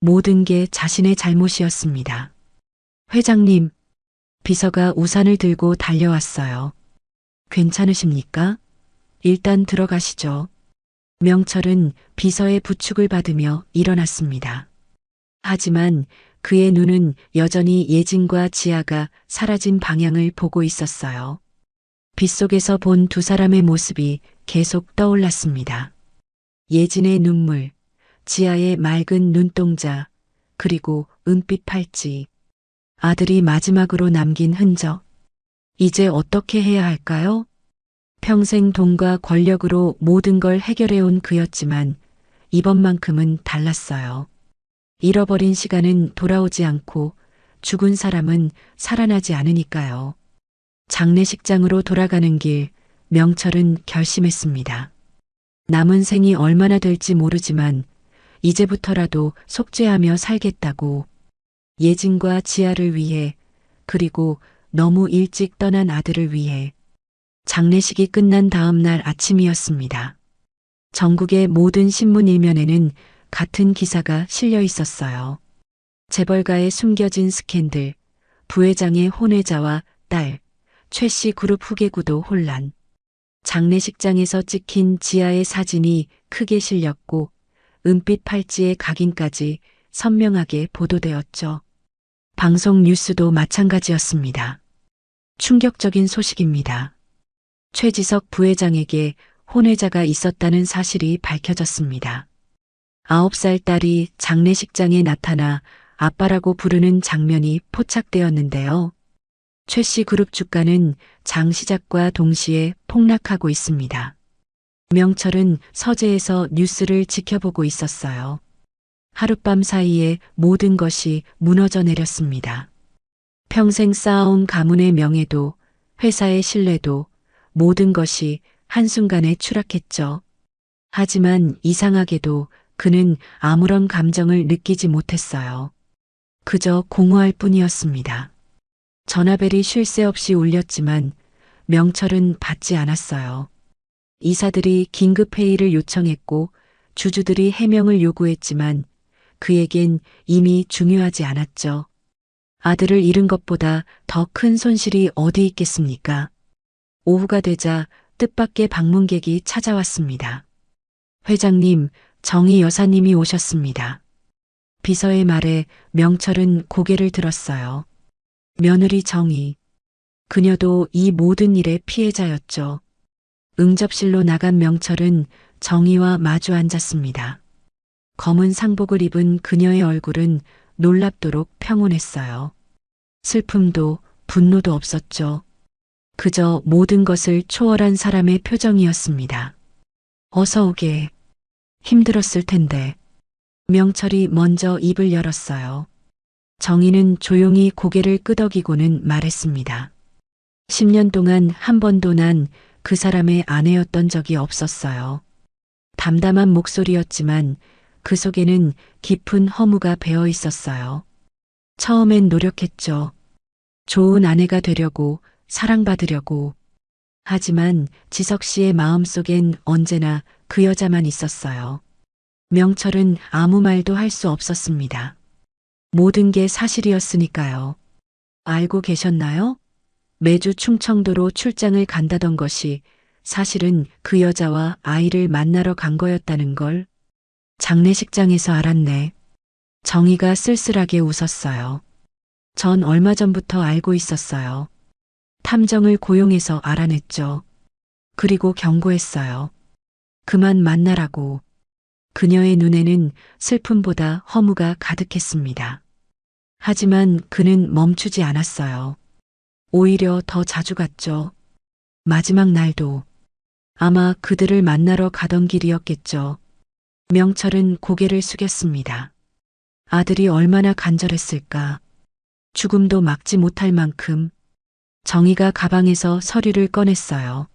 모든 게 자신의 잘못이었습니다. 회장님, 비서가 우산을 들고 달려왔어요. 괜찮으십니까? 일단 들어가시죠. 명철은 비서의 부축을 받으며 일어났습니다. 하지만 그의 눈은 여전히 예진과 지아가 사라진 방향을 보고 있었어요. 빗속에서 본 두 사람의 모습이 계속 떠올랐습니다. 예진의 눈물, 지아의 맑은 눈동자, 그리고 은빛 팔찌, 아들이 마지막으로 남긴 흔적. 이제 어떻게 해야 할까요? 평생 돈과 권력으로 모든 걸 해결해온 그였지만 이번만큼은 달랐어요. 잃어버린 시간은 돌아오지 않고 죽은 사람은 살아나지 않으니까요. 장례식장으로 돌아가는 길, 명철은 결심했습니다. 남은 생이 얼마나 될지 모르지만 이제부터라도 속죄하며 살겠다고. 예진과 지아를 위해, 그리고 너무 일찍 떠난 아들을 위해. 장례식이 끝난 다음 날 아침이었습니다. 전국의 모든 신문 일면에는 같은 기사가 실려 있었어요. 재벌가의 숨겨진 스캔들, 부회장의 혼외자와 딸, 최씨 그룹 후계구도 혼란. 장례식장에서 찍힌 지아의 사진이 크게 실렸고 은빛 팔찌의 각인까지 선명하게 보도되었죠. 방송 뉴스도 마찬가지였습니다. 충격적인 소식입니다. 최지석 부회장에게 혼외자가 있었다는 사실이 밝혀졌습니다. 9살 딸이 장례식장에 나타나 아빠라고 부르는 장면이 포착되었는데요. 최 씨 그룹 주가는 장 시작과 동시에 폭락하고 있습니다. 명철은 서재에서 뉴스를 지켜보고 있었어요. 하룻밤 사이에 모든 것이 무너져 내렸습니다. 평생 쌓아온 가문의 명예도, 회사의 신뢰도, 모든 것이 한순간에 추락했죠. 하지만 이상하게도 그는 아무런 감정을 느끼지 못했어요. 그저 공허할 뿐이었습니다. 전화벨이 쉴 새 없이 울렸지만 명철은 받지 않았어요. 이사들이 긴급회의를 요청했고 주주들이 해명을 요구했지만 그에겐 이미 중요하지 않았죠. 아들을 잃은 것보다 더 큰 손실이 어디 있겠습니까? 오후가 되자 뜻밖의 방문객이 찾아왔습니다. 회장님, 정희 여사님이 오셨습니다. 비서의 말에 명철은 고개를 들었어요. 며느리 정희. 그녀도 이 모든 일의 피해자였죠. 응접실로 나간 명철은 정희와 마주 앉았습니다. 검은 상복을 입은 그녀의 얼굴은 놀랍도록 평온했어요. 슬픔도 분노도 없었죠. 그저 모든 것을 초월한 사람의 표정이었습니다. 어서 오게. 힘들었을 텐데. 명철이 먼저 입을 열었어요. 정희는 조용히 고개를 끄덕이고는 말했습니다. 10년 동안 한 번도 난 그 사람의 아내였던 적이 없었어요. 담담한 목소리였지만 그 속에는 깊은 허무가 배어 있었어요. 처음엔 노력했죠. 좋은 아내가 되려고, 사랑받으려고. 하지만 지석 씨의 마음속엔 언제나 그 여자만 있었어요. 명철은 아무 말도 할 수 없었습니다. 모든 게 사실이었으니까요. 알고 계셨나요? 매주 충청도로 출장을 간다던 것이 사실은 그 여자와 아이를 만나러 간 거였다는 걸 장례식장에서 알았네. 정희가 쓸쓸하게 웃었어요. 전 얼마 전부터 알고 있었어요. 탐정을 고용해서 알아냈죠. 그리고 경고했어요. 그만 만나라고. 그녀의 눈에는 슬픔보다 허무가 가득했습니다. 하지만 그는 멈추지 않았어요. 오히려 더 자주 갔죠. 마지막 날도. 아마 그들을 만나러 가던 길이었겠죠. 명철은 고개를 숙였습니다. 아들이 얼마나 간절했을까. 죽음도 막지 못할 만큼. 정희가 가방에서 서류를 꺼냈어요.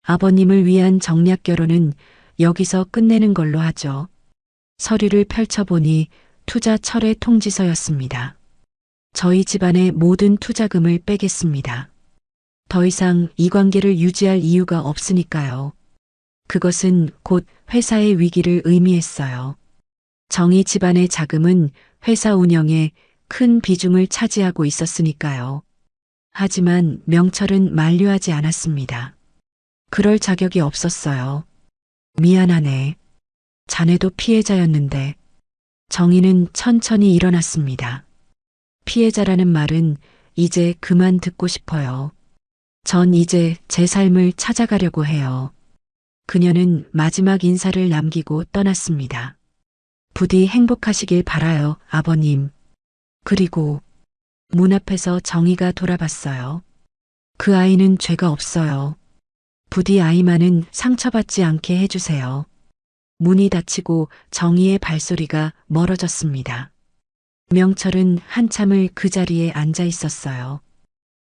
아버님을 위한 정략 결혼은 여기서 끝내는 걸로 하죠. 서류를 펼쳐보니 투자 철회 통지서였습니다. 저희 집안의 모든 투자금을 빼겠습니다. 더 이상 이 관계를 유지할 이유가 없으니까요. 그것은 곧 회사의 위기를 의미했어요. 정희 집안의 자금은 회사 운영에 큰 비중을 차지하고 있었으니까요. 하지만 명철은 만류하지 않았습니다. 그럴 자격이 없었어요. 미안하네. 자네도 피해자였는데. 정희는 천천히 일어났습니다. 피해자라는 말은 이제 그만 듣고 싶어요. 전 이제 제 삶을 찾아가려고 해요. 그녀는 마지막 인사를 남기고 떠났습니다. 부디 행복하시길 바라요, 아버님. 그리고 문 앞에서 정희가 돌아봤어요. 그 아이는 죄가 없어요. 부디 아이만은 상처받지 않게 해주세요. 문이 닫히고 정희의 발소리가 멀어졌습니다. 명철은 한참을 그 자리에 앉아 있었어요.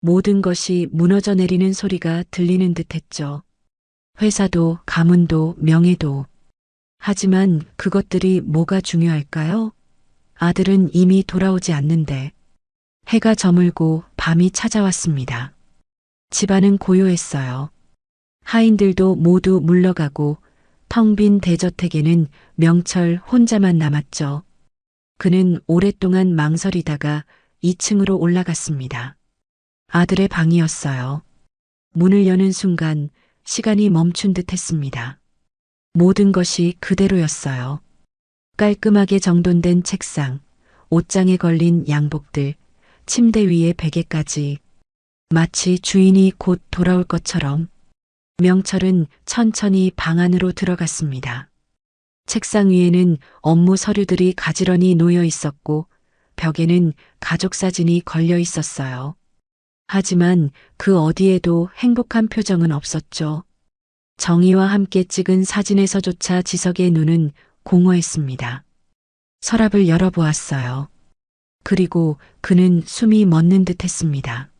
모든 것이 무너져 내리는 소리가 들리는 듯했죠. 회사도, 가문도, 명예도. 하지만 그것들이 뭐가 중요할까요? 아들은 이미 돌아오지 않는데. 해가 저물고 밤이 찾아왔습니다. 집안은 고요했어요. 하인들도 모두 물러가고 텅 빈 대저택에는 명철 혼자만 남았죠. 그는 오랫동안 망설이다가 2층으로 올라갔습니다. 아들의 방이었어요. 문을 여는 순간 시간이 멈춘 듯 했습니다. 모든 것이 그대로였어요. 깔끔하게 정돈된 책상, 옷장에 걸린 양복들, 침대 위에 베개까지 마치 주인이 곧 돌아올 것처럼 명철은 천천히 방 안으로 들어갔습니다. 책상 위에는 업무 서류들이 가지런히 놓여 있었고 벽에는 가족 사진이 걸려 있었어요. 하지만 그 어디에도 행복한 표정은 없었죠. 정희와 함께 찍은 사진에서조차 지석의 눈은 공허했습니다. 서랍을 열어보았어요. 그리고 그는 숨이 멎는 듯 했습니다.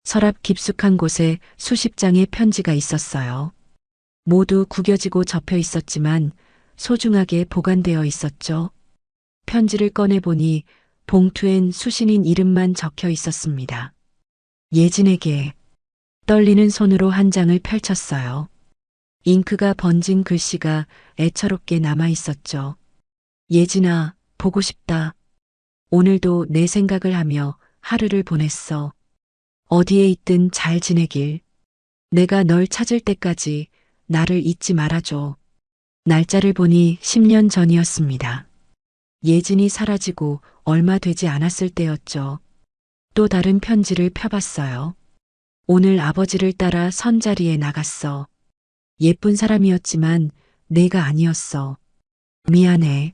서랍 깊숙한 곳에 수십 장의 편지가 있었어요. 모두 구겨지고 접혀 있었지만 소중하게 보관되어 있었죠. 편지를 꺼내보니 봉투엔 수신인 이름만 적혀 있었습니다. 예진에게. 떨리는 손으로 한 장을 펼쳤어요. 잉크가 번진 글씨가 애처롭게 남아 있었죠. 예진아, 보고 싶다. 오늘도 내 생각을 하며 하루를 보냈어. 어디에 있든 잘 지내길. 내가 널 찾을 때까지 나를 잊지 말아줘. 날짜를 보니 10년 전이었습니다. 예진이 사라지고 얼마 되지 않았을 때였죠. 또 다른 편지를 펴봤어요. 오늘 아버지를 따라 선자리에 나갔어. 예쁜 사람이었지만 내가 아니었어. 미안해.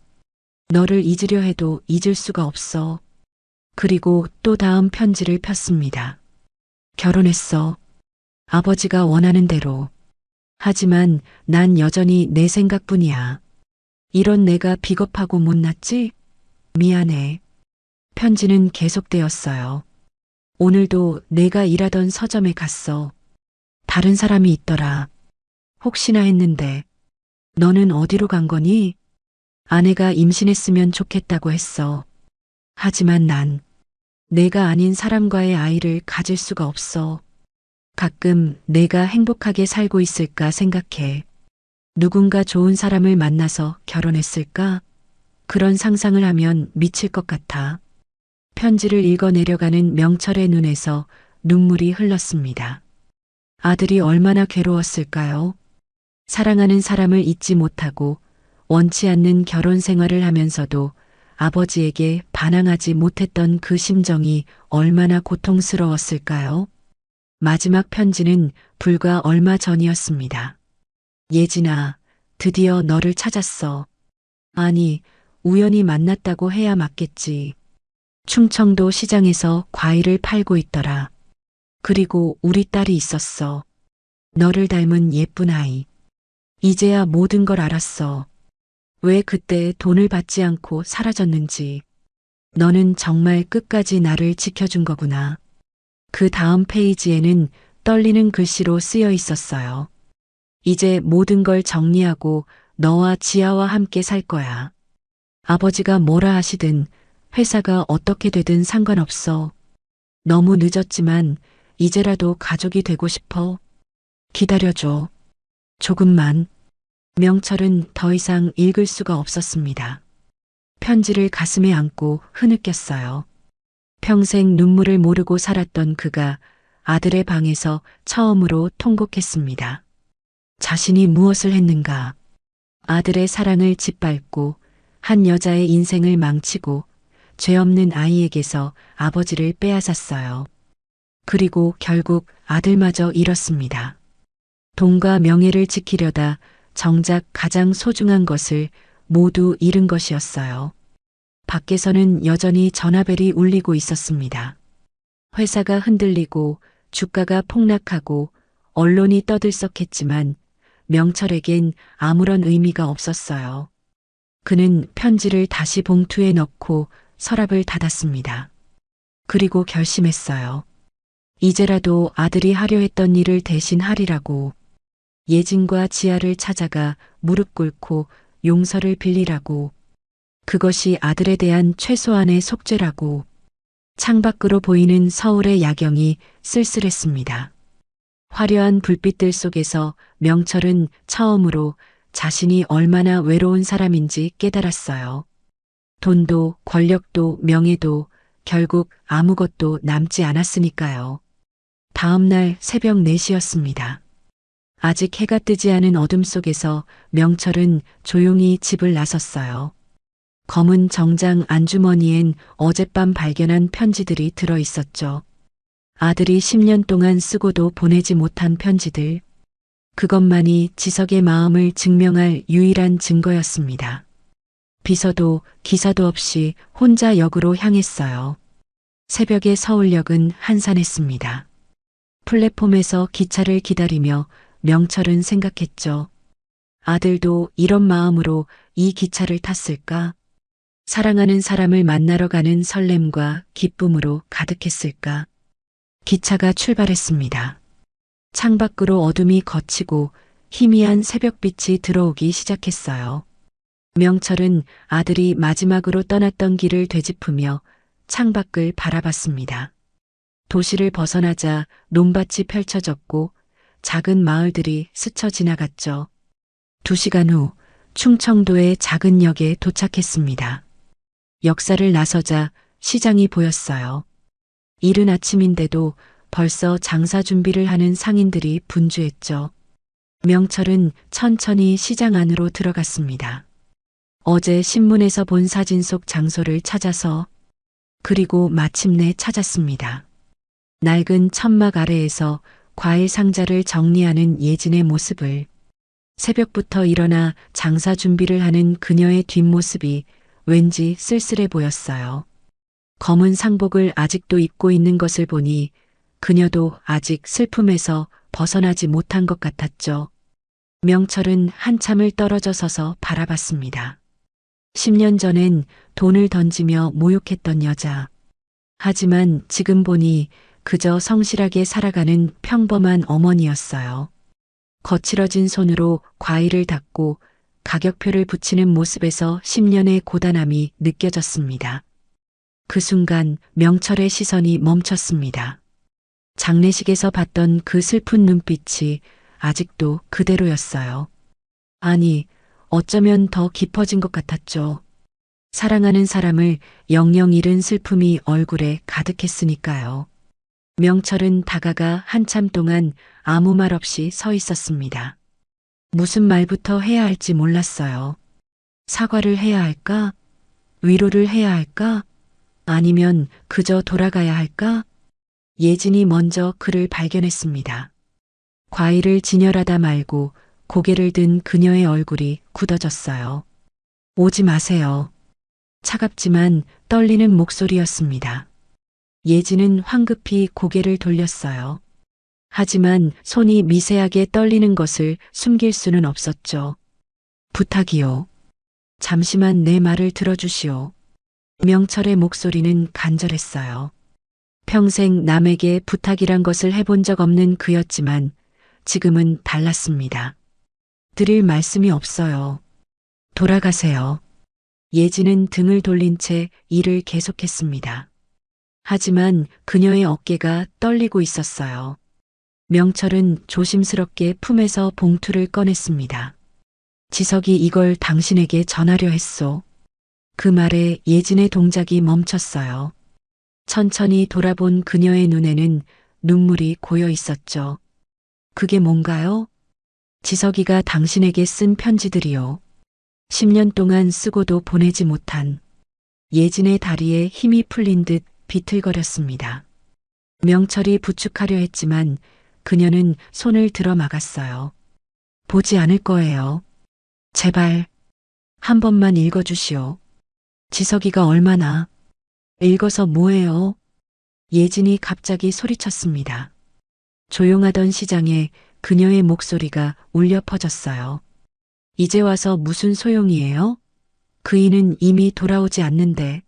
너를 잊으려 해도 잊을 수가 없어. 그리고 또 다음 편지를 폈습니다. 결혼했어. 아버지가 원하는 대로. 하지만 난 여전히 내 생각뿐이야. 이런 내가 비겁하고 못났지? 미안해. 편지는 계속되었어요. 오늘도 내가 일하던 서점에 갔어. 다른 사람이 있더라. 혹시나 했는데. 너는 어디로 간 거니? 아내가 임신했으면 좋겠다고 했어. 하지만 난 내가 아닌 사람과의 아이를 가질 수가 없어. 가끔 내가 행복하게 살고 있을까 생각해. 누군가 좋은 사람을 만나서 결혼했을까? 그런 상상을 하면 미칠 것 같아. 편지를 읽어 내려가는 명철의 눈에서 눈물이 흘렀습니다. 아들이 얼마나 괴로웠을까요? 사랑하는 사람을 잊지 못하고 원치 않는 결혼 생활을 하면서도 아버지에게 반항하지 못했던 그 심정이 얼마나 고통스러웠을까요? 마지막 편지는 불과 얼마 전이었습니다. 예진아, 드디어 너를 찾았어. 아니, 우연히 만났다고 해야 맞겠지. 충청도 시장에서 과일을 팔고 있더라. 그리고 우리 딸이 있었어. 너를 닮은 예쁜 아이. 이제야 모든 걸 알았어. 왜 그때 돈을 받지 않고 사라졌는지. 너는 정말 끝까지 나를 지켜준 거구나. 그 다음 페이지에는 떨리는 글씨로 쓰여 있었어요. 이제 모든 걸 정리하고 너와 지아와 함께 살 거야. 아버지가 뭐라 하시든 회사가 어떻게 되든 상관없어. 너무 늦었지만 이제라도 가족이 되고 싶어. 기다려줘. 조금만. 명철은 더 이상 읽을 수가 없었습니다. 편지를 가슴에 안고 흐느꼈어요. 평생 눈물을 모르고 살았던 그가 아들의 방에서 처음으로 통곡했습니다. 자신이 무엇을 했는가? 아들의 사랑을 짓밟고 한 여자의 인생을 망치고 죄 없는 아이에게서 아버지를 빼앗았어요. 그리고 결국 아들마저 잃었습니다. 돈과 명예를 지키려다 정작 가장 소중한 것을 모두 잃은 것이었어요. 밖에서는 여전히 전화벨이 울리고 있었습니다. 회사가 흔들리고 주가가 폭락하고 언론이 떠들썩했지만 명철에겐 아무런 의미가 없었어요. 그는 편지를 다시 봉투에 넣고 서랍을 닫았습니다. 그리고 결심했어요. 이제라도 아들이 하려 했던 일을 대신 하리라고. 예진과 지아를 찾아가 무릎 꿇고 용서를 빌리라고. 그것이 아들에 대한 최소한의 속죄라고. 창밖으로 보이는 서울의 야경이 쓸쓸했습니다. 화려한 불빛들 속에서 명철은 처음으로 자신이 얼마나 외로운 사람인지 깨달았어요. 돈도 권력도 명예도 결국 아무것도 남지 않았으니까요. 다음 날 새벽 4시였습니다. 아직 해가 뜨지 않은 어둠 속에서 명철은 조용히 집을 나섰어요. 검은 정장 안주머니엔 어젯밤 발견한 편지들이 들어 있었죠. 아들이 10년 동안 쓰고도 보내지 못한 편지들. 그것만이 지석의 마음을 증명할 유일한 증거였습니다. 비서도 기사도 없이 혼자 역으로 향했어요. 새벽에 서울역은 한산했습니다. 플랫폼에서 기차를 기다리며 명철은 생각했죠. 아들도 이런 마음으로 이 기차를 탔을까? 사랑하는 사람을 만나러 가는 설렘과 기쁨으로 가득했을까? 기차가 출발했습니다. 창밖으로 어둠이 걷히고 희미한 새벽빛이 들어오기 시작했어요. 명철은 아들이 마지막으로 떠났던 길을 되짚으며 창밖을 바라봤습니다. 도시를 벗어나자 논밭이 펼쳐졌고 작은 마을들이 스쳐 지나갔죠. 2시간 후 충청도의 작은 역에 도착했습니다. 역사를 나서자 시장이 보였어요. 이른 아침인데도 벌써 장사 준비를 하는 상인들이 분주했죠. 명철은 천천히 시장 안으로 들어갔습니다. 어제 신문에서 본 사진 속 장소를 찾아서 그리고 마침내 찾았습니다. 낡은 천막 아래에서 과일 상자를 정리하는 예진의 모습을, 새벽부터 일어나 장사 준비를 하는 그녀의 뒷모습이 왠지 쓸쓸해 보였어요. 검은 상복을 아직도 입고 있는 것을 보니 그녀도 아직 슬픔에서 벗어나지 못한 것 같았죠. 명철은 한참을 떨어져 서서 바라봤습니다. 10년 전엔 돈을 던지며 모욕했던 여자. 하지만 지금 보니 그저 성실하게 살아가는 평범한 어머니였어요. 거칠어진 손으로 과일을 닦고 가격표를 붙이는 모습에서 10년의 고단함이 느껴졌습니다. 그 순간 명철의 시선이 멈췄습니다. 장례식에서 봤던 그 슬픈 눈빛이 아직도 그대로였어요. 아니, 어쩌면 더 깊어진 것 같았죠. 사랑하는 사람을 영영 잃은 슬픔이 얼굴에 가득했으니까요. 명철은 다가가 한참 동안 아무 말 없이 서 있었습니다. 무슨 말부터 해야 할지 몰랐어요. 사과를 해야 할까? 위로를 해야 할까? 아니면 그저 돌아가야 할까? 예진이 먼저 그를 발견했습니다. 과일을 진열하다 말고 고개를 든 그녀의 얼굴이 굳어졌어요. 오지 마세요. 차갑지만 떨리는 목소리였습니다. 예진은 황급히 고개를 돌렸어요. 하지만 손이 미세하게 떨리는 것을 숨길 수는 없었죠. 부탁이요. 잠시만 내 말을 들어주시오. 명철의 목소리는 간절했어요. 평생 남에게 부탁이란 것을 해본 적 없는 그였지만 지금은 달랐습니다. 드릴 말씀이 없어요. 돌아가세요. 예진은 등을 돌린 채 일을 계속했습니다. 하지만 그녀의 어깨가 떨리고 있었어요. 명철은 조심스럽게 품에서 봉투를 꺼냈습니다. 지석이 이걸 당신에게 전하려 했소. 그 말에 예진의 동작이 멈췄어요. 천천히 돌아본 그녀의 눈에는 눈물이 고여 있었죠. 그게 뭔가요? 지석이가 당신에게 쓴 편지들이요. 10년 동안 쓰고도 보내지 못한. 예진의 다리에 힘이 풀린 듯 비틀거렸습니다. 명철이 부축하려 했지만 그녀는 손을 들어 막았어요. 보지 않을 거예요. 제발 한 번만 읽어주시오. 지석이가 얼마나. 읽어서 뭐해요? 예진이 갑자기 소리쳤습니다. 조용하던 시장에 그녀의 목소리가 울려 퍼졌어요. 이제 와서 무슨 소용이에요? 그이는 이미 돌아오지 않는데.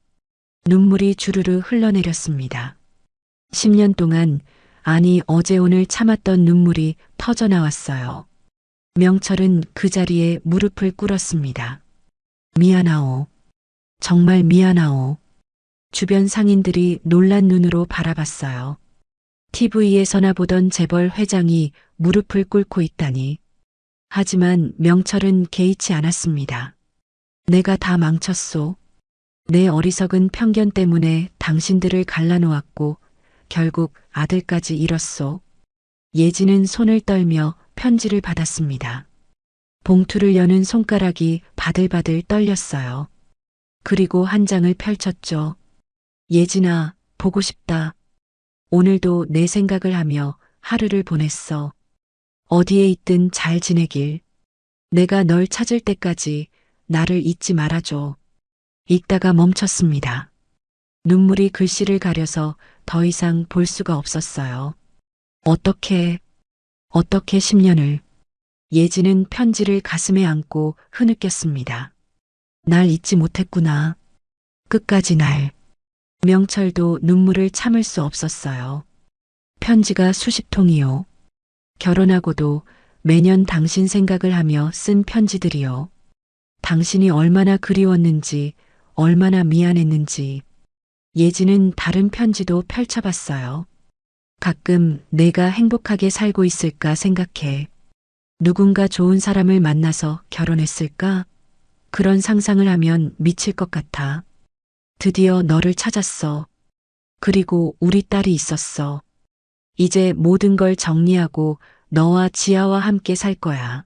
눈물이 주르르 흘러내렸습니다. 10년 동안, 아니 어제 오늘 참았던 눈물이 터져나왔어요. 명철은 그 자리에 무릎을 꿇었습니다. 미안하오. 정말 미안하오. 주변 상인들이 놀란 눈으로 바라봤어요. TV에서나 보던 재벌 회장이 무릎을 꿇고 있다니. 하지만 명철은 개의치 않았습니다. 내가 다 망쳤소. 내 어리석은 편견 때문에 당신들을 갈라놓았고 결국 아들까지 잃었소. 예진은 손을 떨며 편지를 받았습니다. 봉투를 여는 손가락이 바들바들 떨렸어요. 그리고 한 장을 펼쳤죠. 예진아, 보고 싶다. 오늘도 내 생각을 하며 하루를 보냈어. 어디에 있든 잘 지내길. 내가 널 찾을 때까지 나를 잊지 말아줘. 읽다가 멈췄습니다. 눈물이 글씨를 가려서 더 이상 볼 수가 없었어요. 어떻게 10년을. 예진은 편지를 가슴에 안고 흐느꼈습니다. 날 잊지 못했구나. 끝까지 날. 명철도 눈물을 참을 수 없었어요. 편지가 수십 통이요. 결혼하고도 매년 당신 생각을 하며 쓴 편지들이요. 당신이 얼마나 그리웠는지, 얼마나 미안했는지. 예진은 다른 편지도 펼쳐봤어요. 가끔 내가 행복하게 살고 있을까 생각해. 누군가 좋은 사람을 만나서 결혼했을까? 그런 상상을 하면 미칠 것 같아. 드디어 너를 찾았어. 그리고 우리 딸이 있었어. 이제 모든 걸 정리하고 너와 지아와 함께 살 거야.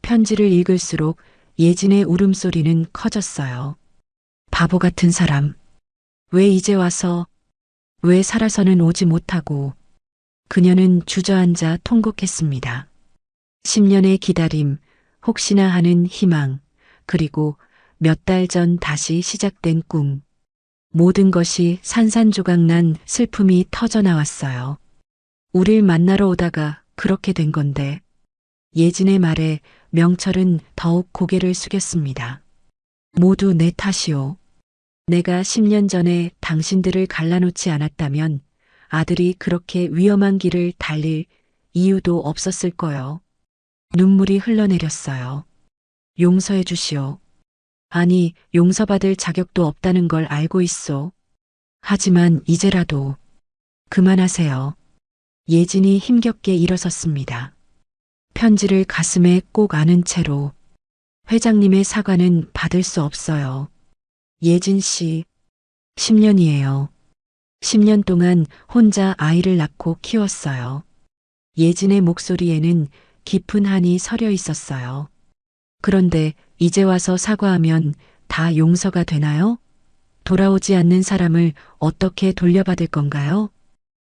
편지를 읽을수록 예진의 울음소리는 커졌어요. 바보 같은 사람. 왜 이제 와서, 왜 살아서는 오지 못하고. 그녀는 주저앉아 통곡했습니다. 10년의 기다림, 혹시나 하는 희망, 그리고 몇 달 전 다시 시작된 꿈. 모든 것이 산산조각난 슬픔이 터져 나왔어요. 우릴 만나러 오다가 그렇게 된 건데. 예진의 말에 명철은 더욱 고개를 숙였습니다. 모두 내 탓이오. 내가 10년 전에 당신들을 갈라놓지 않았다면 아들이 그렇게 위험한 길을 달릴 이유도 없었을 거요. 눈물이 흘러내렸어요. 용서해 주시오. 아니, 용서받을 자격도 없다는 걸 알고 있소. 하지만 이제라도 그만하세요. 예진이 힘겹게 일어섰습니다. 편지를 가슴에 꼭 안은 채로. 회장님의 사과는 받을 수 없어요. 예진 씨, 10년이에요. 10년 동안 혼자 아이를 낳고 키웠어요. 예진의 목소리에는 깊은 한이 서려 있었어요. 그런데 이제 와서 사과하면 다 용서가 되나요? 돌아오지 않는 사람을 어떻게 돌려받을 건가요?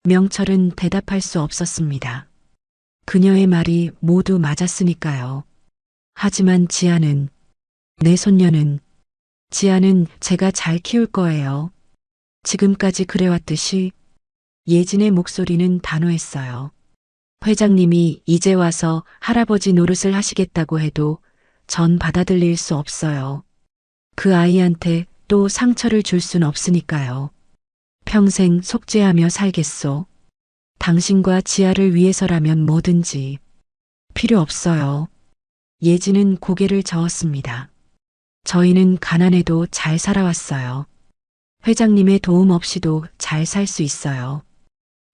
명철은 대답할 수 없었습니다. 그녀의 말이 모두 맞았으니까요. 하지만 지아는, 내 손녀는, 지아는 제가 잘 키울 거예요. 지금까지 그래왔듯이. 예진의 목소리는 단호했어요. 회장님이 이제 와서 할아버지 노릇을 하시겠다고 해도 전 받아들일 수 없어요. 그 아이한테 또 상처를 줄 순 없으니까요. 평생 속죄하며 살겠소. 당신과 지아를 위해서라면 뭐든지. 필요 없어요. 예진은 고개를 저었습니다. 저희는 가난해도 잘 살아왔어요. 회장님의 도움 없이도 잘 살 수 있어요.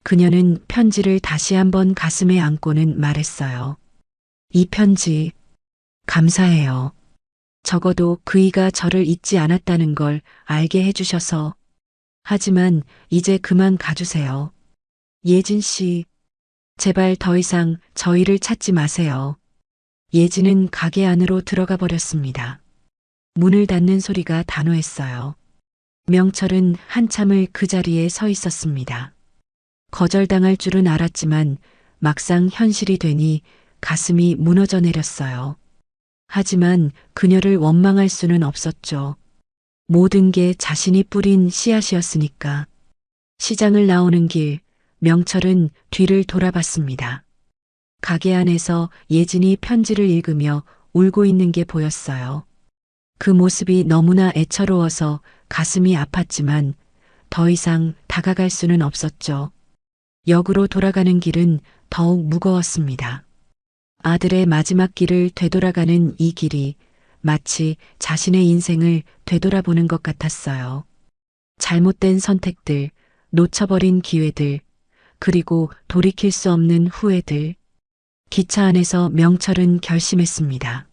그녀는 편지를 다시 한번 가슴에 안고는 말했어요. 이 편지, 감사해요. 적어도 그이가 저를 잊지 않았다는 걸 알게 해주셔서. 하지만 이제 그만 가주세요. 예진 씨, 제발 더 이상 저희를 찾지 마세요. 예진은 가게 안으로 들어가 버렸습니다. 문을 닫는 소리가 단호했어요. 명철은 한참을 그 자리에 서 있었습니다. 거절당할 줄은 알았지만 막상 현실이 되니 가슴이 무너져 내렸어요. 하지만 그녀를 원망할 수는 없었죠. 모든 게 자신이 뿌린 씨앗이었으니까. 시장을 나오는 길, 명철은 뒤를 돌아봤습니다. 가게 안에서 예진이 편지를 읽으며 울고 있는 게 보였어요. 그 모습이 너무나 애처로워서 가슴이 아팠지만 더 이상 다가갈 수는 없었죠. 역으로 돌아가는 길은 더욱 무거웠습니다. 아들의 마지막 길을 되돌아가는 이 길이 마치 자신의 인생을 되돌아보는 것 같았어요. 잘못된 선택들, 놓쳐버린 기회들, 그리고 돌이킬 수 없는 후회들. 기차 안에서 명철은 결심했습니다.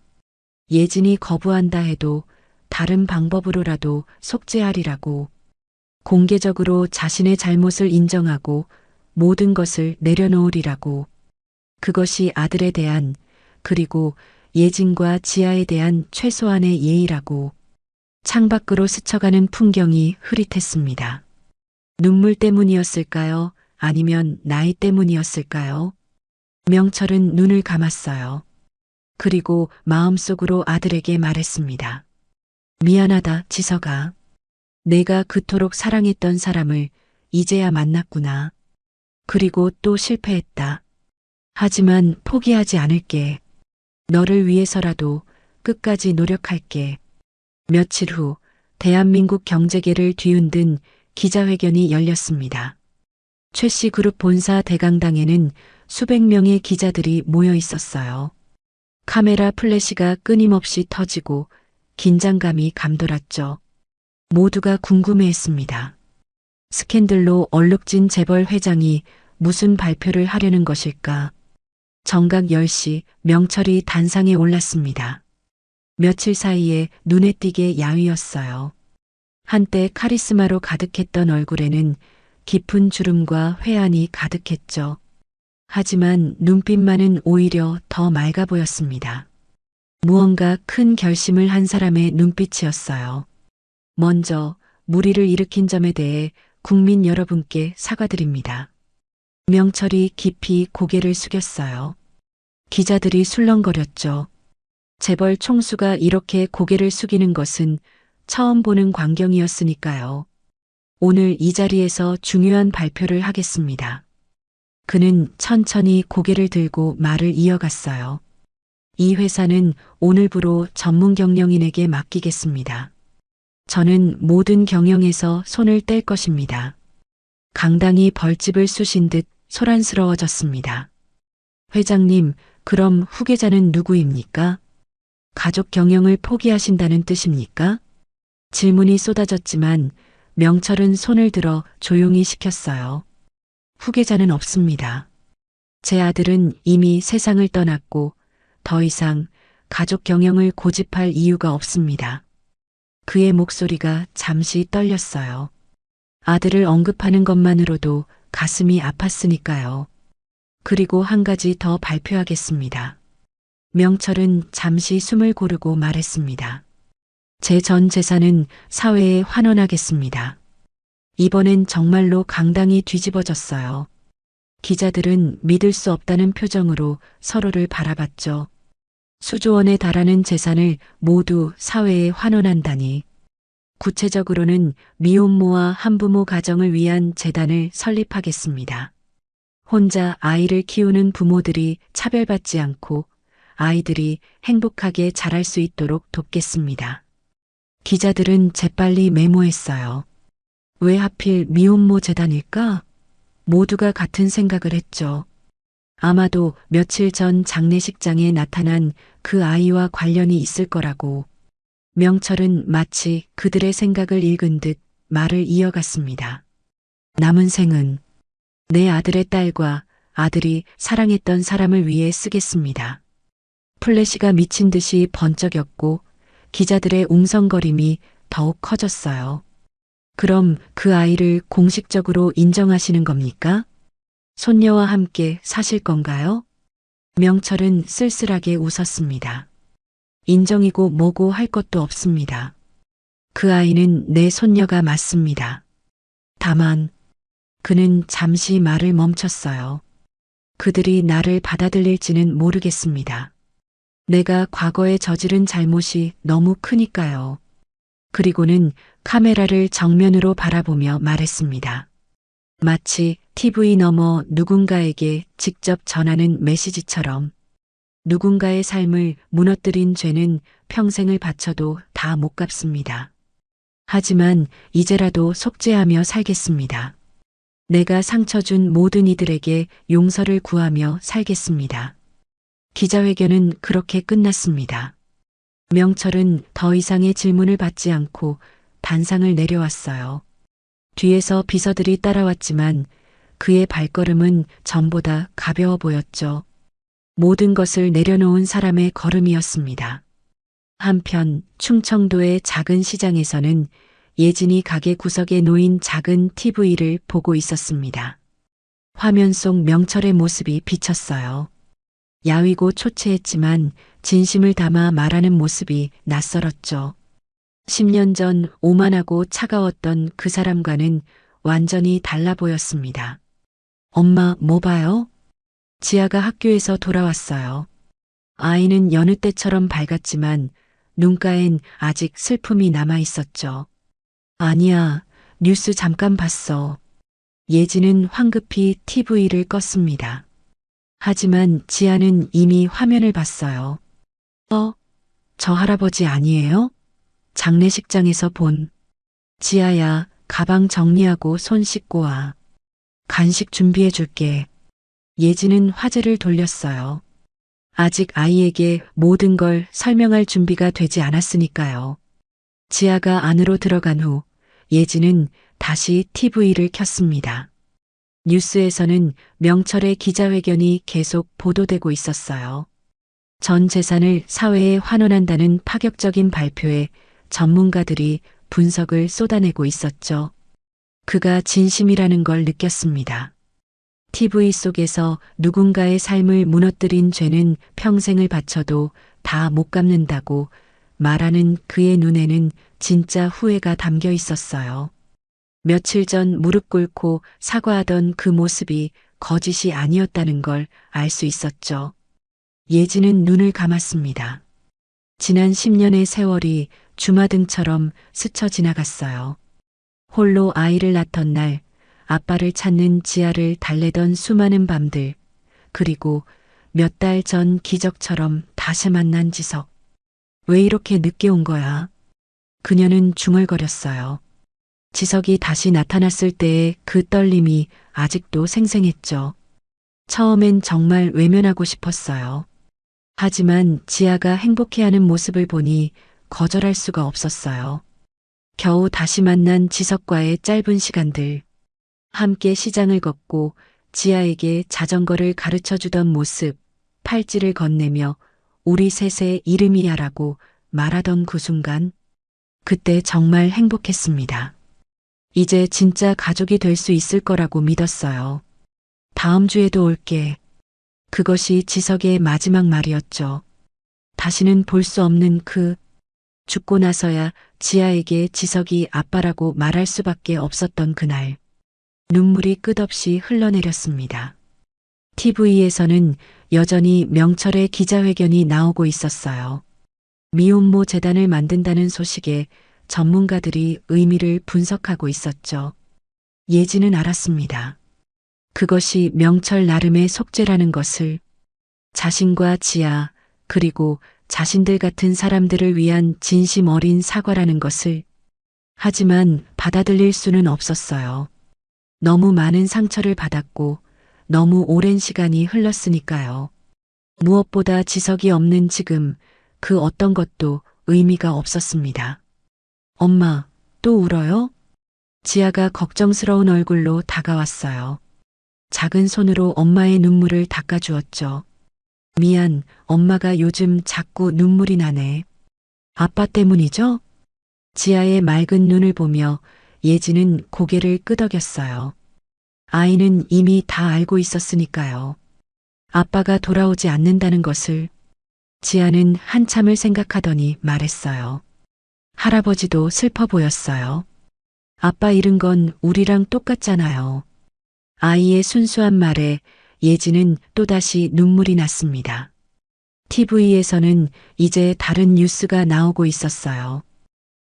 예진이 거부한다 해도 다른 방법으로라도 속죄하리라고. 공개적으로 자신의 잘못을 인정하고 모든 것을 내려놓으리라고. 그것이 아들에 대한, 그리고 예진과 지아에 대한 최소한의 예의라고. 창밖으로 스쳐가는 풍경이 흐릿했습니다. 눈물 때문이었을까요? 아니면 나이 때문이었을까요? 명철은 눈을 감았어요. 그리고 마음속으로 아들에게 말했습니다. 미안하다, 지석아. 내가 그토록 사랑했던 사람을 이제야 만났구나. 그리고 또 실패했다. 하지만 포기하지 않을게. 너를 위해서라도 끝까지 노력할게. 며칠 후 대한민국 경제계를 뒤흔든 기자회견이 열렸습니다. 최씨 그룹 본사 대강당에는 수백 명의 기자들이 모여 있었어요. 카메라 플래시가 끊임없이 터지고 긴장감이 감돌았죠. 모두가 궁금해했습니다. 스캔들로 얼룩진 재벌 회장이 무슨 발표를 하려는 것일까? 정각 10시 명철이 단상에 올랐습니다. 며칠 사이에 눈에 띄게 야위었어요. 한때 카리스마로 가득했던 얼굴에는 깊은 주름과 회한이 가득했죠. 하지만 눈빛만은 오히려 더 맑아 보였습니다. 무언가 큰 결심을 한 사람의 눈빛이었어요. 먼저 무리를 일으킨 점에 대해 국민 여러분께 사과드립니다. 명철이 깊이 고개를 숙였어요. 기자들이 술렁거렸죠. 재벌 총수가 이렇게 고개를 숙이는 것은 처음 보는 광경이었으니까요. 오늘 이 자리에서 중요한 발표를 하겠습니다. 그는 천천히 고개를 들고 말을 이어갔어요. 이 회사는 오늘부로 전문 경영인에게 맡기겠습니다. 저는 모든 경영에서 손을 뗄 것입니다. 강당이 벌집을 쑤신 듯 소란스러워졌습니다. 회장님, 그럼 후계자는 누구입니까? 가족 경영을 포기하신다는 뜻입니까? 질문이 쏟아졌지만 명철은 손을 들어 조용히 시켰어요. 후계자는 없습니다. 제 아들은 이미 세상을 떠났고 더 이상 가족 경영을 고집할 이유가 없습니다. 그의 목소리가 잠시 떨렸어요. 아들을 언급하는 것만으로도 가슴이 아팠으니까요. 그리고 한 가지 더 발표하겠습니다. 명철은 잠시 숨을 고르고 말했습니다. 제 전 재산은 사회에 환원하겠습니다. 이번엔 정말로 강당이 뒤집어졌어요. 기자들은 믿을 수 없다는 표정으로 서로를 바라봤죠. 수조 원에 달하는 재산을 모두 사회에 환원한다니. 구체적으로는 미혼모와 한부모 가정을 위한 재단을 설립하겠습니다. 혼자 아이를 키우는 부모들이 차별받지 않고 아이들이 행복하게 자랄 수 있도록 돕겠습니다. 기자들은 재빨리 메모했어요. 왜 하필 미혼모 재단일까? 모두가 같은 생각을 했죠. 아마도 며칠 전 장례식장에 나타난 그 아이와 관련이 있을 거라고. 명철은 마치 그들의 생각을 읽은 듯 말을 이어갔습니다. 남은 생은 내 아들의 딸과 아들이 사랑했던 사람을 위해 쓰겠습니다. 플래시가 미친 듯이 번쩍였고 기자들의 웅성거림이 더욱 커졌어요. 그럼 그 아이를 공식적으로 인정하시는 겁니까? 손녀와 함께 사실 건가요? 명철은 쓸쓸하게 웃었습니다. 인정이고 뭐고 할 것도 없습니다. 그 아이는 내 손녀가 맞습니다. 다만 그는 잠시 말을 멈췄어요. 그들이 나를 받아들일지는 모르겠습니다. 내가 과거에 저지른 잘못이 너무 크니까요. 그리고는 카메라를 정면으로 바라보며 말했습니다. 마치 TV 너머 누군가에게 직접 전하는 메시지처럼. 누군가의 삶을 무너뜨린 죄는 평생을 바쳐도 다 못 갚습니다. 하지만 이제라도 속죄하며 살겠습니다. 내가 상처 준 모든 이들에게 용서를 구하며 살겠습니다. 기자회견은 그렇게 끝났습니다. 명철은 더 이상의 질문을 받지 않고 단상을 내려왔어요. 뒤에서 비서들이 따라왔지만 그의 발걸음은 전보다 가벼워 보였죠. 모든 것을 내려놓은 사람의 걸음이었습니다. 한편 충청도의 작은 시장에서는 예진이 가게 구석에 놓인 작은 TV를 보고 있었습니다. 화면 속 명철의 모습이 비쳤어요. 야위고 초췌했지만 진심을 담아 말하는 모습이 낯설었죠. 10년 전 오만하고 차가웠던 그 사람과는 완전히 달라 보였습니다. 엄마, 뭐 봐요? 지아가 학교에서 돌아왔어요. 아이는 여느 때처럼 밝았지만 눈가엔 아직 슬픔이 남아 있었죠. 아니야, 뉴스 잠깐 봤어. 예지는 황급히 TV를 껐습니다. 하지만 지아는 이미 화면을 봤어요. 저 할아버지 아니에요? 장례식장에서 본. 지아야, 가방 정리하고 손 씻고 와. 간식 준비해 줄게. 예지는 화제를 돌렸어요. 아직 아이에게 모든 걸 설명할 준비가 되지 않았으니까요. 지아가 안으로 들어간 후 예지는 다시 TV를 켰습니다. 뉴스에서는 명철의 기자회견이 계속 보도되고 있었어요. 전 재산을 사회에 환원한다는 파격적인 발표에 전문가들이 분석을 쏟아내고 있었죠. 그가 진심이라는 걸 느꼈습니다. TV 속에서 누군가의 삶을 무너뜨린 죄는 평생을 바쳐도 다 못 갚는다고 말하는 그의 눈에는 진짜 후회가 담겨 있었어요. 며칠 전 무릎 꿇고 사과하던 그 모습이 거짓이 아니었다는 걸 알 수 있었죠. 예지는 눈을 감았습니다. 지난 10년의 세월이 주마등처럼 스쳐 지나갔어요. 홀로 아이를 낳던 날, 아빠를 찾는 지아를 달래던 수많은 밤들, 그리고 몇 달 전 기적처럼 다시 만난 지석. 왜 이렇게 늦게 온 거야? 그녀는 중얼거렸어요. 지석이 다시 나타났을 때의 그 떨림이 아직도 생생했죠. 처음엔 정말 외면하고 싶었어요. 하지만 지아가 행복해하는 모습을 보니 거절할 수가 없었어요. 겨우 다시 만난 지석과의 짧은 시간들, 함께 시장을 걷고 지아에게 자전거를 가르쳐 주던 모습, 팔찌를 건네며 우리 셋의 이름이야라고 말하던 그 순간, 그때 정말 행복했습니다. 이제 진짜 가족이 될 수 있을 거라고 믿었어요. 다음 주에도 올게. 그것이 지석의 마지막 말이었죠. 다시는 볼 수 없는 죽고 나서야 지아에게 지석이 아빠라고 말할 수밖에 없었던 그날. 눈물이 끝없이 흘러내렸습니다. TV에서는 여전히 명철의 기자회견이 나오고 있었어요. 미혼모 재단을 만든다는 소식에 전문가들이 의미를 분석하고 있었죠. 예지는 알았습니다. 그것이 명철 나름의 속죄라는 것을, 자신과 지아, 그리고 자신들 같은 사람들을 위한 진심 어린 사과라는 것을. 하지만 받아들일 수는 없었어요. 너무 많은 상처를 받았고 너무 오랜 시간이 흘렀으니까요. 무엇보다 지석이 없는 지금 그 어떤 것도 의미가 없었습니다. 엄마, 또 울어요? 지아가 걱정스러운 얼굴로 다가왔어요. 작은 손으로 엄마의 눈물을 닦아주었죠. 미안, 엄마가 요즘 자꾸 눈물이 나네. 아빠 때문이죠? 지아의 맑은 눈을 보며 예지는 고개를 끄덕였어요. 아이는 이미 다 알고 있었으니까요. 아빠가 돌아오지 않는다는 것을. 지아는 한참을 생각하더니 말했어요. 할아버지도 슬퍼 보였어요. 아빠 잃은 건 우리랑 똑같잖아요. 아이의 순수한 말에 예지는 또다시 눈물이 났습니다. TV에서는 이제 다른 뉴스가 나오고 있었어요.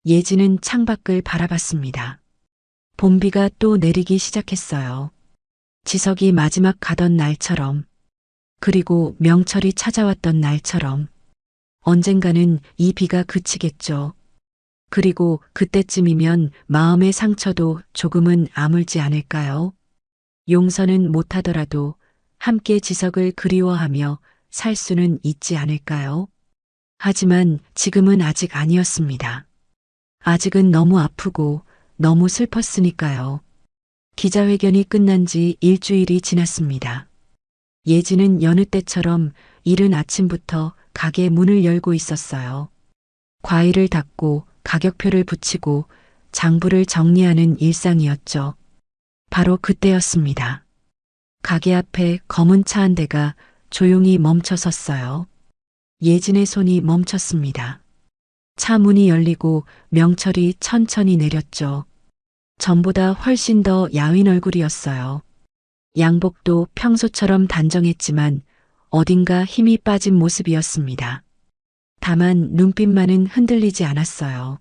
예지는 창밖을 바라봤습니다. 봄비가 또 내리기 시작했어요. 지석이 마지막 가던 날처럼, 그리고 명철이 찾아왔던 날처럼. 언젠가는 이 비가 그치겠죠. 그리고 그때쯤이면 마음의 상처도 조금은 아물지 않을까요? 용서는 못하더라도 함께 지석을 그리워하며 살 수는 있지 않을까요? 하지만 지금은 아직 아니었습니다. 아직은 너무 아프고 너무 슬펐으니까요. 기자회견이 끝난 지 일주일이 지났습니다. 예지는 여느 때처럼 이른 아침부터 가게 문을 열고 있었어요. 과일을 닦고 가격표를 붙이고 장부를 정리하는 일상이었죠. 바로 그때였습니다. 가게 앞에 검은 차 한 대가 조용히 멈춰 섰어요. 예진의 손이 멈췄습니다. 차 문이 열리고 명철이 천천히 내렸죠. 전보다 훨씬 더 야윈 얼굴이었어요. 양복도 평소처럼 단정했지만 어딘가 힘이 빠진 모습이었습니다. 다만 눈빛만은 흔들리지 않았어요.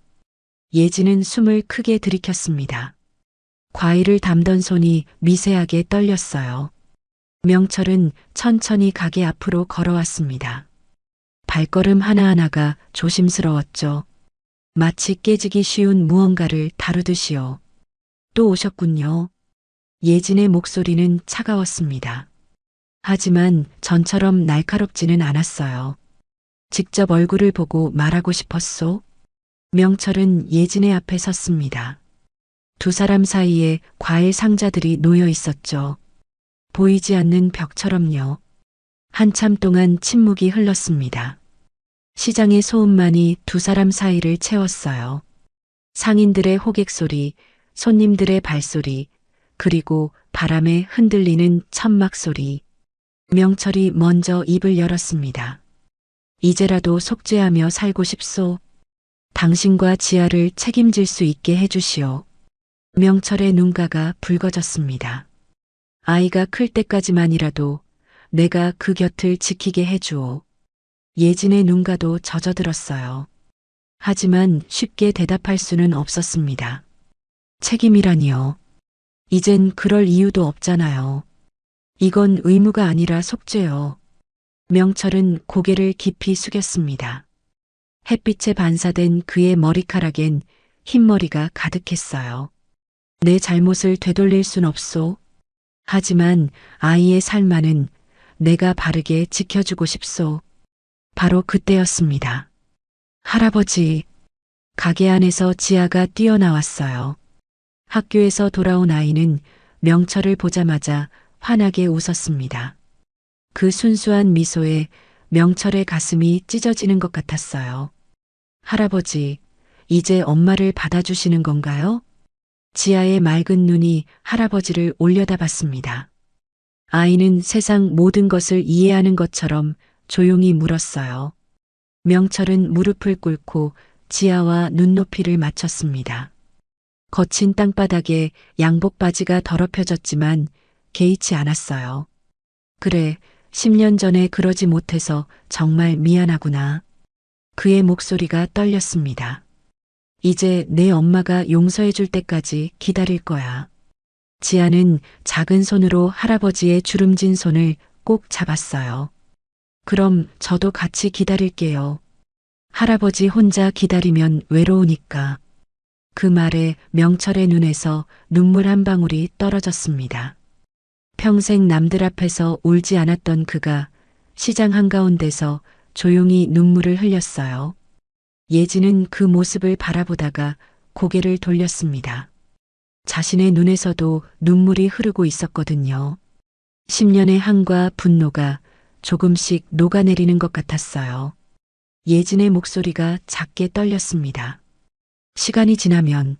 예진은 숨을 크게 들이켰습니다. 과일을 담던 손이 미세하게 떨렸어요. 명철은 천천히 가게 앞으로 걸어왔습니다. 발걸음 하나하나가 조심스러웠죠. 마치 깨지기 쉬운 무언가를 다루듯이요. 또 오셨군요. 예진의 목소리는 차가웠습니다. 하지만 전처럼 날카롭지는 않았어요. 직접 얼굴을 보고 말하고 싶었소? 명철은 예진의 앞에 섰습니다. 두 사람 사이에 과일 상자들이 놓여 있었죠. 보이지 않는 벽처럼요. 한참 동안 침묵이 흘렀습니다. 시장의 소음만이 두 사람 사이를 채웠어요. 상인들의 호객 소리, 손님들의 발소리, 그리고 바람에 흔들리는 천막 소리. 명철이 먼저 입을 열었습니다. 이제라도 속죄하며 살고 싶소. 당신과 지아를 책임질 수 있게 해주시오. 명철의 눈가가 붉어졌습니다. 아이가 클 때까지만이라도 내가 그 곁을 지키게 해주오. 예진의 눈가도 젖어들었어요. 하지만 쉽게 대답할 수는 없었습니다. 책임이라니요. 이젠 그럴 이유도 없잖아요. 이건 의무가 아니라 속죄요. 명철은 고개를 깊이 숙였습니다. 햇빛에 반사된 그의 머리카락엔 흰머리가 가득했어요. 내 잘못을 되돌릴 순 없소. 하지만 아이의 삶만은 내가 바르게 지켜주고 싶소. 바로 그때였습니다. 할아버지, 가게 안에서 지아가 뛰어나왔어요. 학교에서 돌아온 아이는 명철을 보자마자 환하게 웃었습니다. 그 순수한 미소에 명철의 가슴이 찢어지는 것 같았어요. 할아버지, 이제 엄마를 받아주시는 건가요? 지아의 맑은 눈이 할아버지를 올려다봤습니다. 아이는 세상 모든 것을 이해하는 것처럼 조용히 물었어요. 명철은 무릎을 꿇고 지아와 눈높이를 맞췄습니다. 거친 땅바닥에 양복 바지가 더럽혀졌지만 개의치 않았어요. 그래, 10년 전에 그러지 못해서 정말 미안하구나. 그의 목소리가 떨렸습니다. 이제 내 엄마가 용서해 줄 때까지 기다릴 거야. 지아는 작은 손으로 할아버지의 주름진 손을 꼭 잡았어요. 그럼 저도 같이 기다릴게요. 할아버지 혼자 기다리면 외로우니까. 그 말에 명철의 눈에서 눈물 한 방울이 떨어졌습니다. 평생 남들 앞에서 울지 않았던 그가 시장 한가운데서 조용히 눈물을 흘렸어요. 예진은 그 모습을 바라보다가 고개를 돌렸습니다. 자신의 눈에서도 눈물이 흐르고 있었거든요. 10년의 한과 분노가 조금씩 녹아내리는 것 같았어요. 예진의 목소리가 작게 떨렸습니다. 시간이 지나면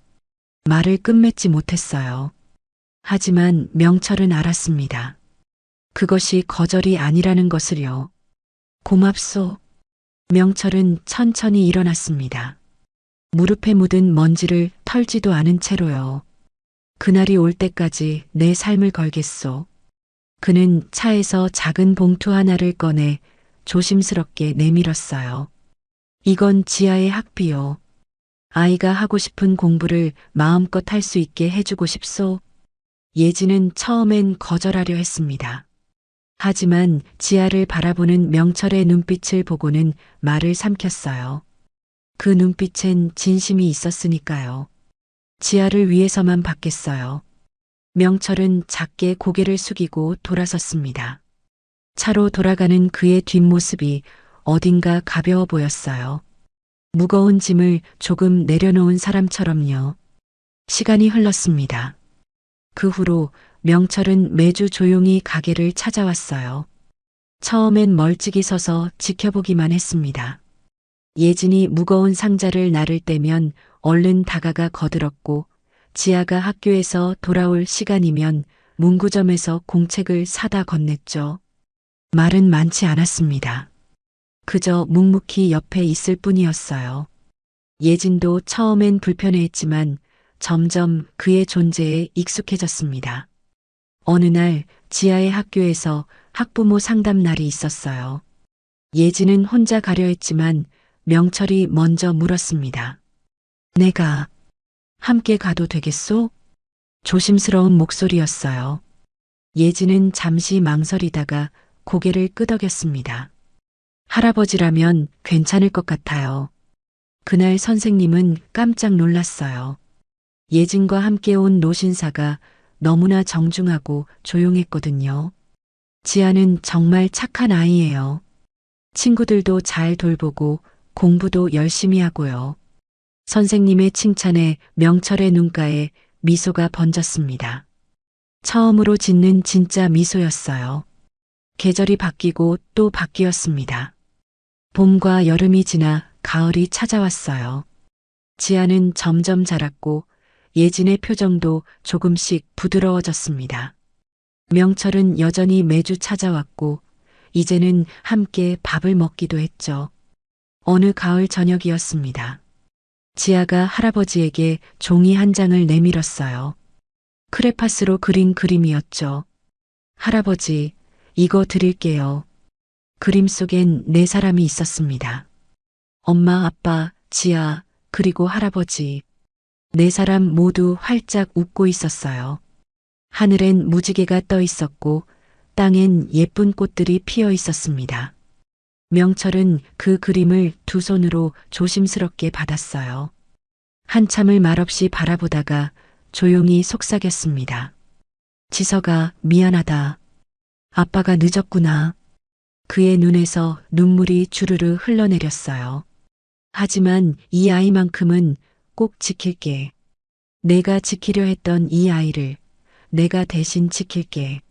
말을 끝맺지 못했어요. 하지만 명철은 알았습니다. 그것이 거절이 아니라는 것을요. 고맙소. 명철은 천천히 일어났습니다. 무릎에 묻은 먼지를 털지도 않은 채로요. 그날이 올 때까지 내 삶을 걸겠소. 그는 차에서 작은 봉투 하나를 꺼내 조심스럽게 내밀었어요. 이건 지아의 학비요. 아이가 하고 싶은 공부를 마음껏 할 수 있게 해주고 싶소. 예진은 처음엔 거절하려 했습니다. 하지만 지아를 바라보는 명철의 눈빛을 보고는 말을 삼켰어요. 그 눈빛엔 진심이 있었으니까요. 지아를 위해서만 받겠어요. 명철은 작게 고개를 숙이고 돌아섰습니다. 차로 돌아가는 그의 뒷모습이 어딘가 가벼워 보였어요. 무거운 짐을 조금 내려놓은 사람처럼요. 시간이 흘렀습니다. 그 후로 명철은 매주 조용히 가게를 찾아왔어요. 처음엔 멀찍이 서서 지켜보기만 했습니다. 예진이 무거운 상자를 나를 때면 얼른 다가가 거들었고, 지아가 학교에서 돌아올 시간이면 문구점에서 공책을 사다 건넸죠. 말은 많지 않았습니다. 그저 묵묵히 옆에 있을 뿐이었어요. 예진도 처음엔 불편해했지만 점점 그의 존재에 익숙해졌습니다. 어느 날 지하의 학교에서 학부모 상담 날이 있었어요. 예진은 혼자 가려 했지만 명철이 먼저 물었습니다. 내가 함께 가도 되겠소? 조심스러운 목소리였어요. 예진은 잠시 망설이다가 고개를 끄덕였습니다. 할아버지라면 괜찮을 것 같아요. 그날 선생님은 깜짝 놀랐어요. 예진과 함께 온 노신사가 너무나 정중하고 조용했거든요. 지아는 정말 착한 아이예요. 친구들도 잘 돌보고 공부도 열심히 하고요. 선생님의 칭찬에 명철의 눈가에 미소가 번졌습니다. 처음으로 짓는 진짜 미소였어요. 계절이 바뀌고 또 바뀌었습니다. 봄과 여름이 지나 가을이 찾아왔어요. 지아는 점점 자랐고 예진의 표정도 조금씩 부드러워졌습니다. 명철은 여전히 매주 찾아왔고 이제는 함께 밥을 먹기도 했죠. 어느 가을 저녁이었습니다. 지아가 할아버지에게 종이 한 장을 내밀었어요. 크레파스로 그린 그림이었죠. 할아버지, 이거 드릴게요. 그림 속엔 네 사람이 있었습니다. 엄마, 아빠, 지아, 그리고 할아버지. 네 사람 모두 활짝 웃고 있었어요. 하늘엔 무지개가 떠 있었고 땅엔 예쁜 꽃들이 피어 있었습니다. 명철은 그 그림을 두 손으로 조심스럽게 받았어요. 한참을 말없이 바라보다가 조용히 속삭였습니다. 지서가 미안하다. 아빠가 늦었구나. 그의 눈에서 눈물이 주르르 흘러내렸어요. 하지만 이 아이만큼은 꼭 지킬게. 내가 지키려 했던 이 아이를 내가 대신 지킬게.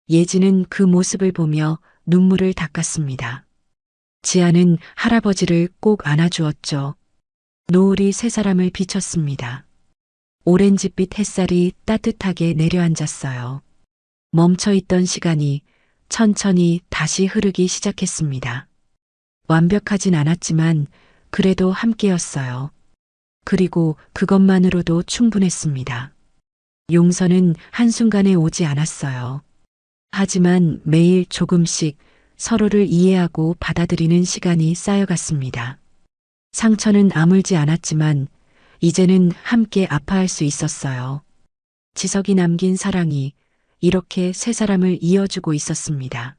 예진은 그 모습을 보며 눈물을 닦았습니다. 지아는 할아버지를 꼭 안아주었죠. 노을이 세 사람을 비췄습니다. 오렌지빛 햇살이 따뜻하게 내려앉았어요. 멈춰있던 시간이 천천히 다시 흐르기 시작했습니다. 완벽하진 않았지만 그래도 함께였어요. 그리고 그것만으로도 충분했습니다. 용서는 한순간에 오지 않았어요. 하지만 매일 조금씩 서로를 이해하고 받아들이는 시간이 쌓여갔습니다. 상처는 아물지 않았지만 이제는 함께 아파할 수 있었어요. 지석이 남긴 사랑이 이렇게 세 사람을 이어주고 있었습니다.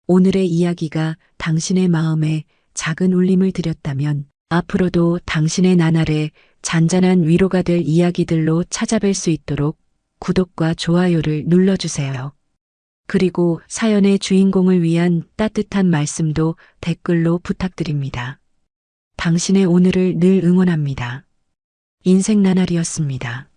오늘의 이야기가 당신의 마음에 작은 울림을 드렸다면 앞으로도 당신의 나날에 잔잔한 위로가 될 이야기들로 찾아뵐 수 있도록 구독과 좋아요를 눌러주세요. 그리고 사연의 주인공을 위한 따뜻한 말씀도 댓글로 부탁드립니다. 당신의 오늘을 늘 응원합니다. 인생 나날이었습니다.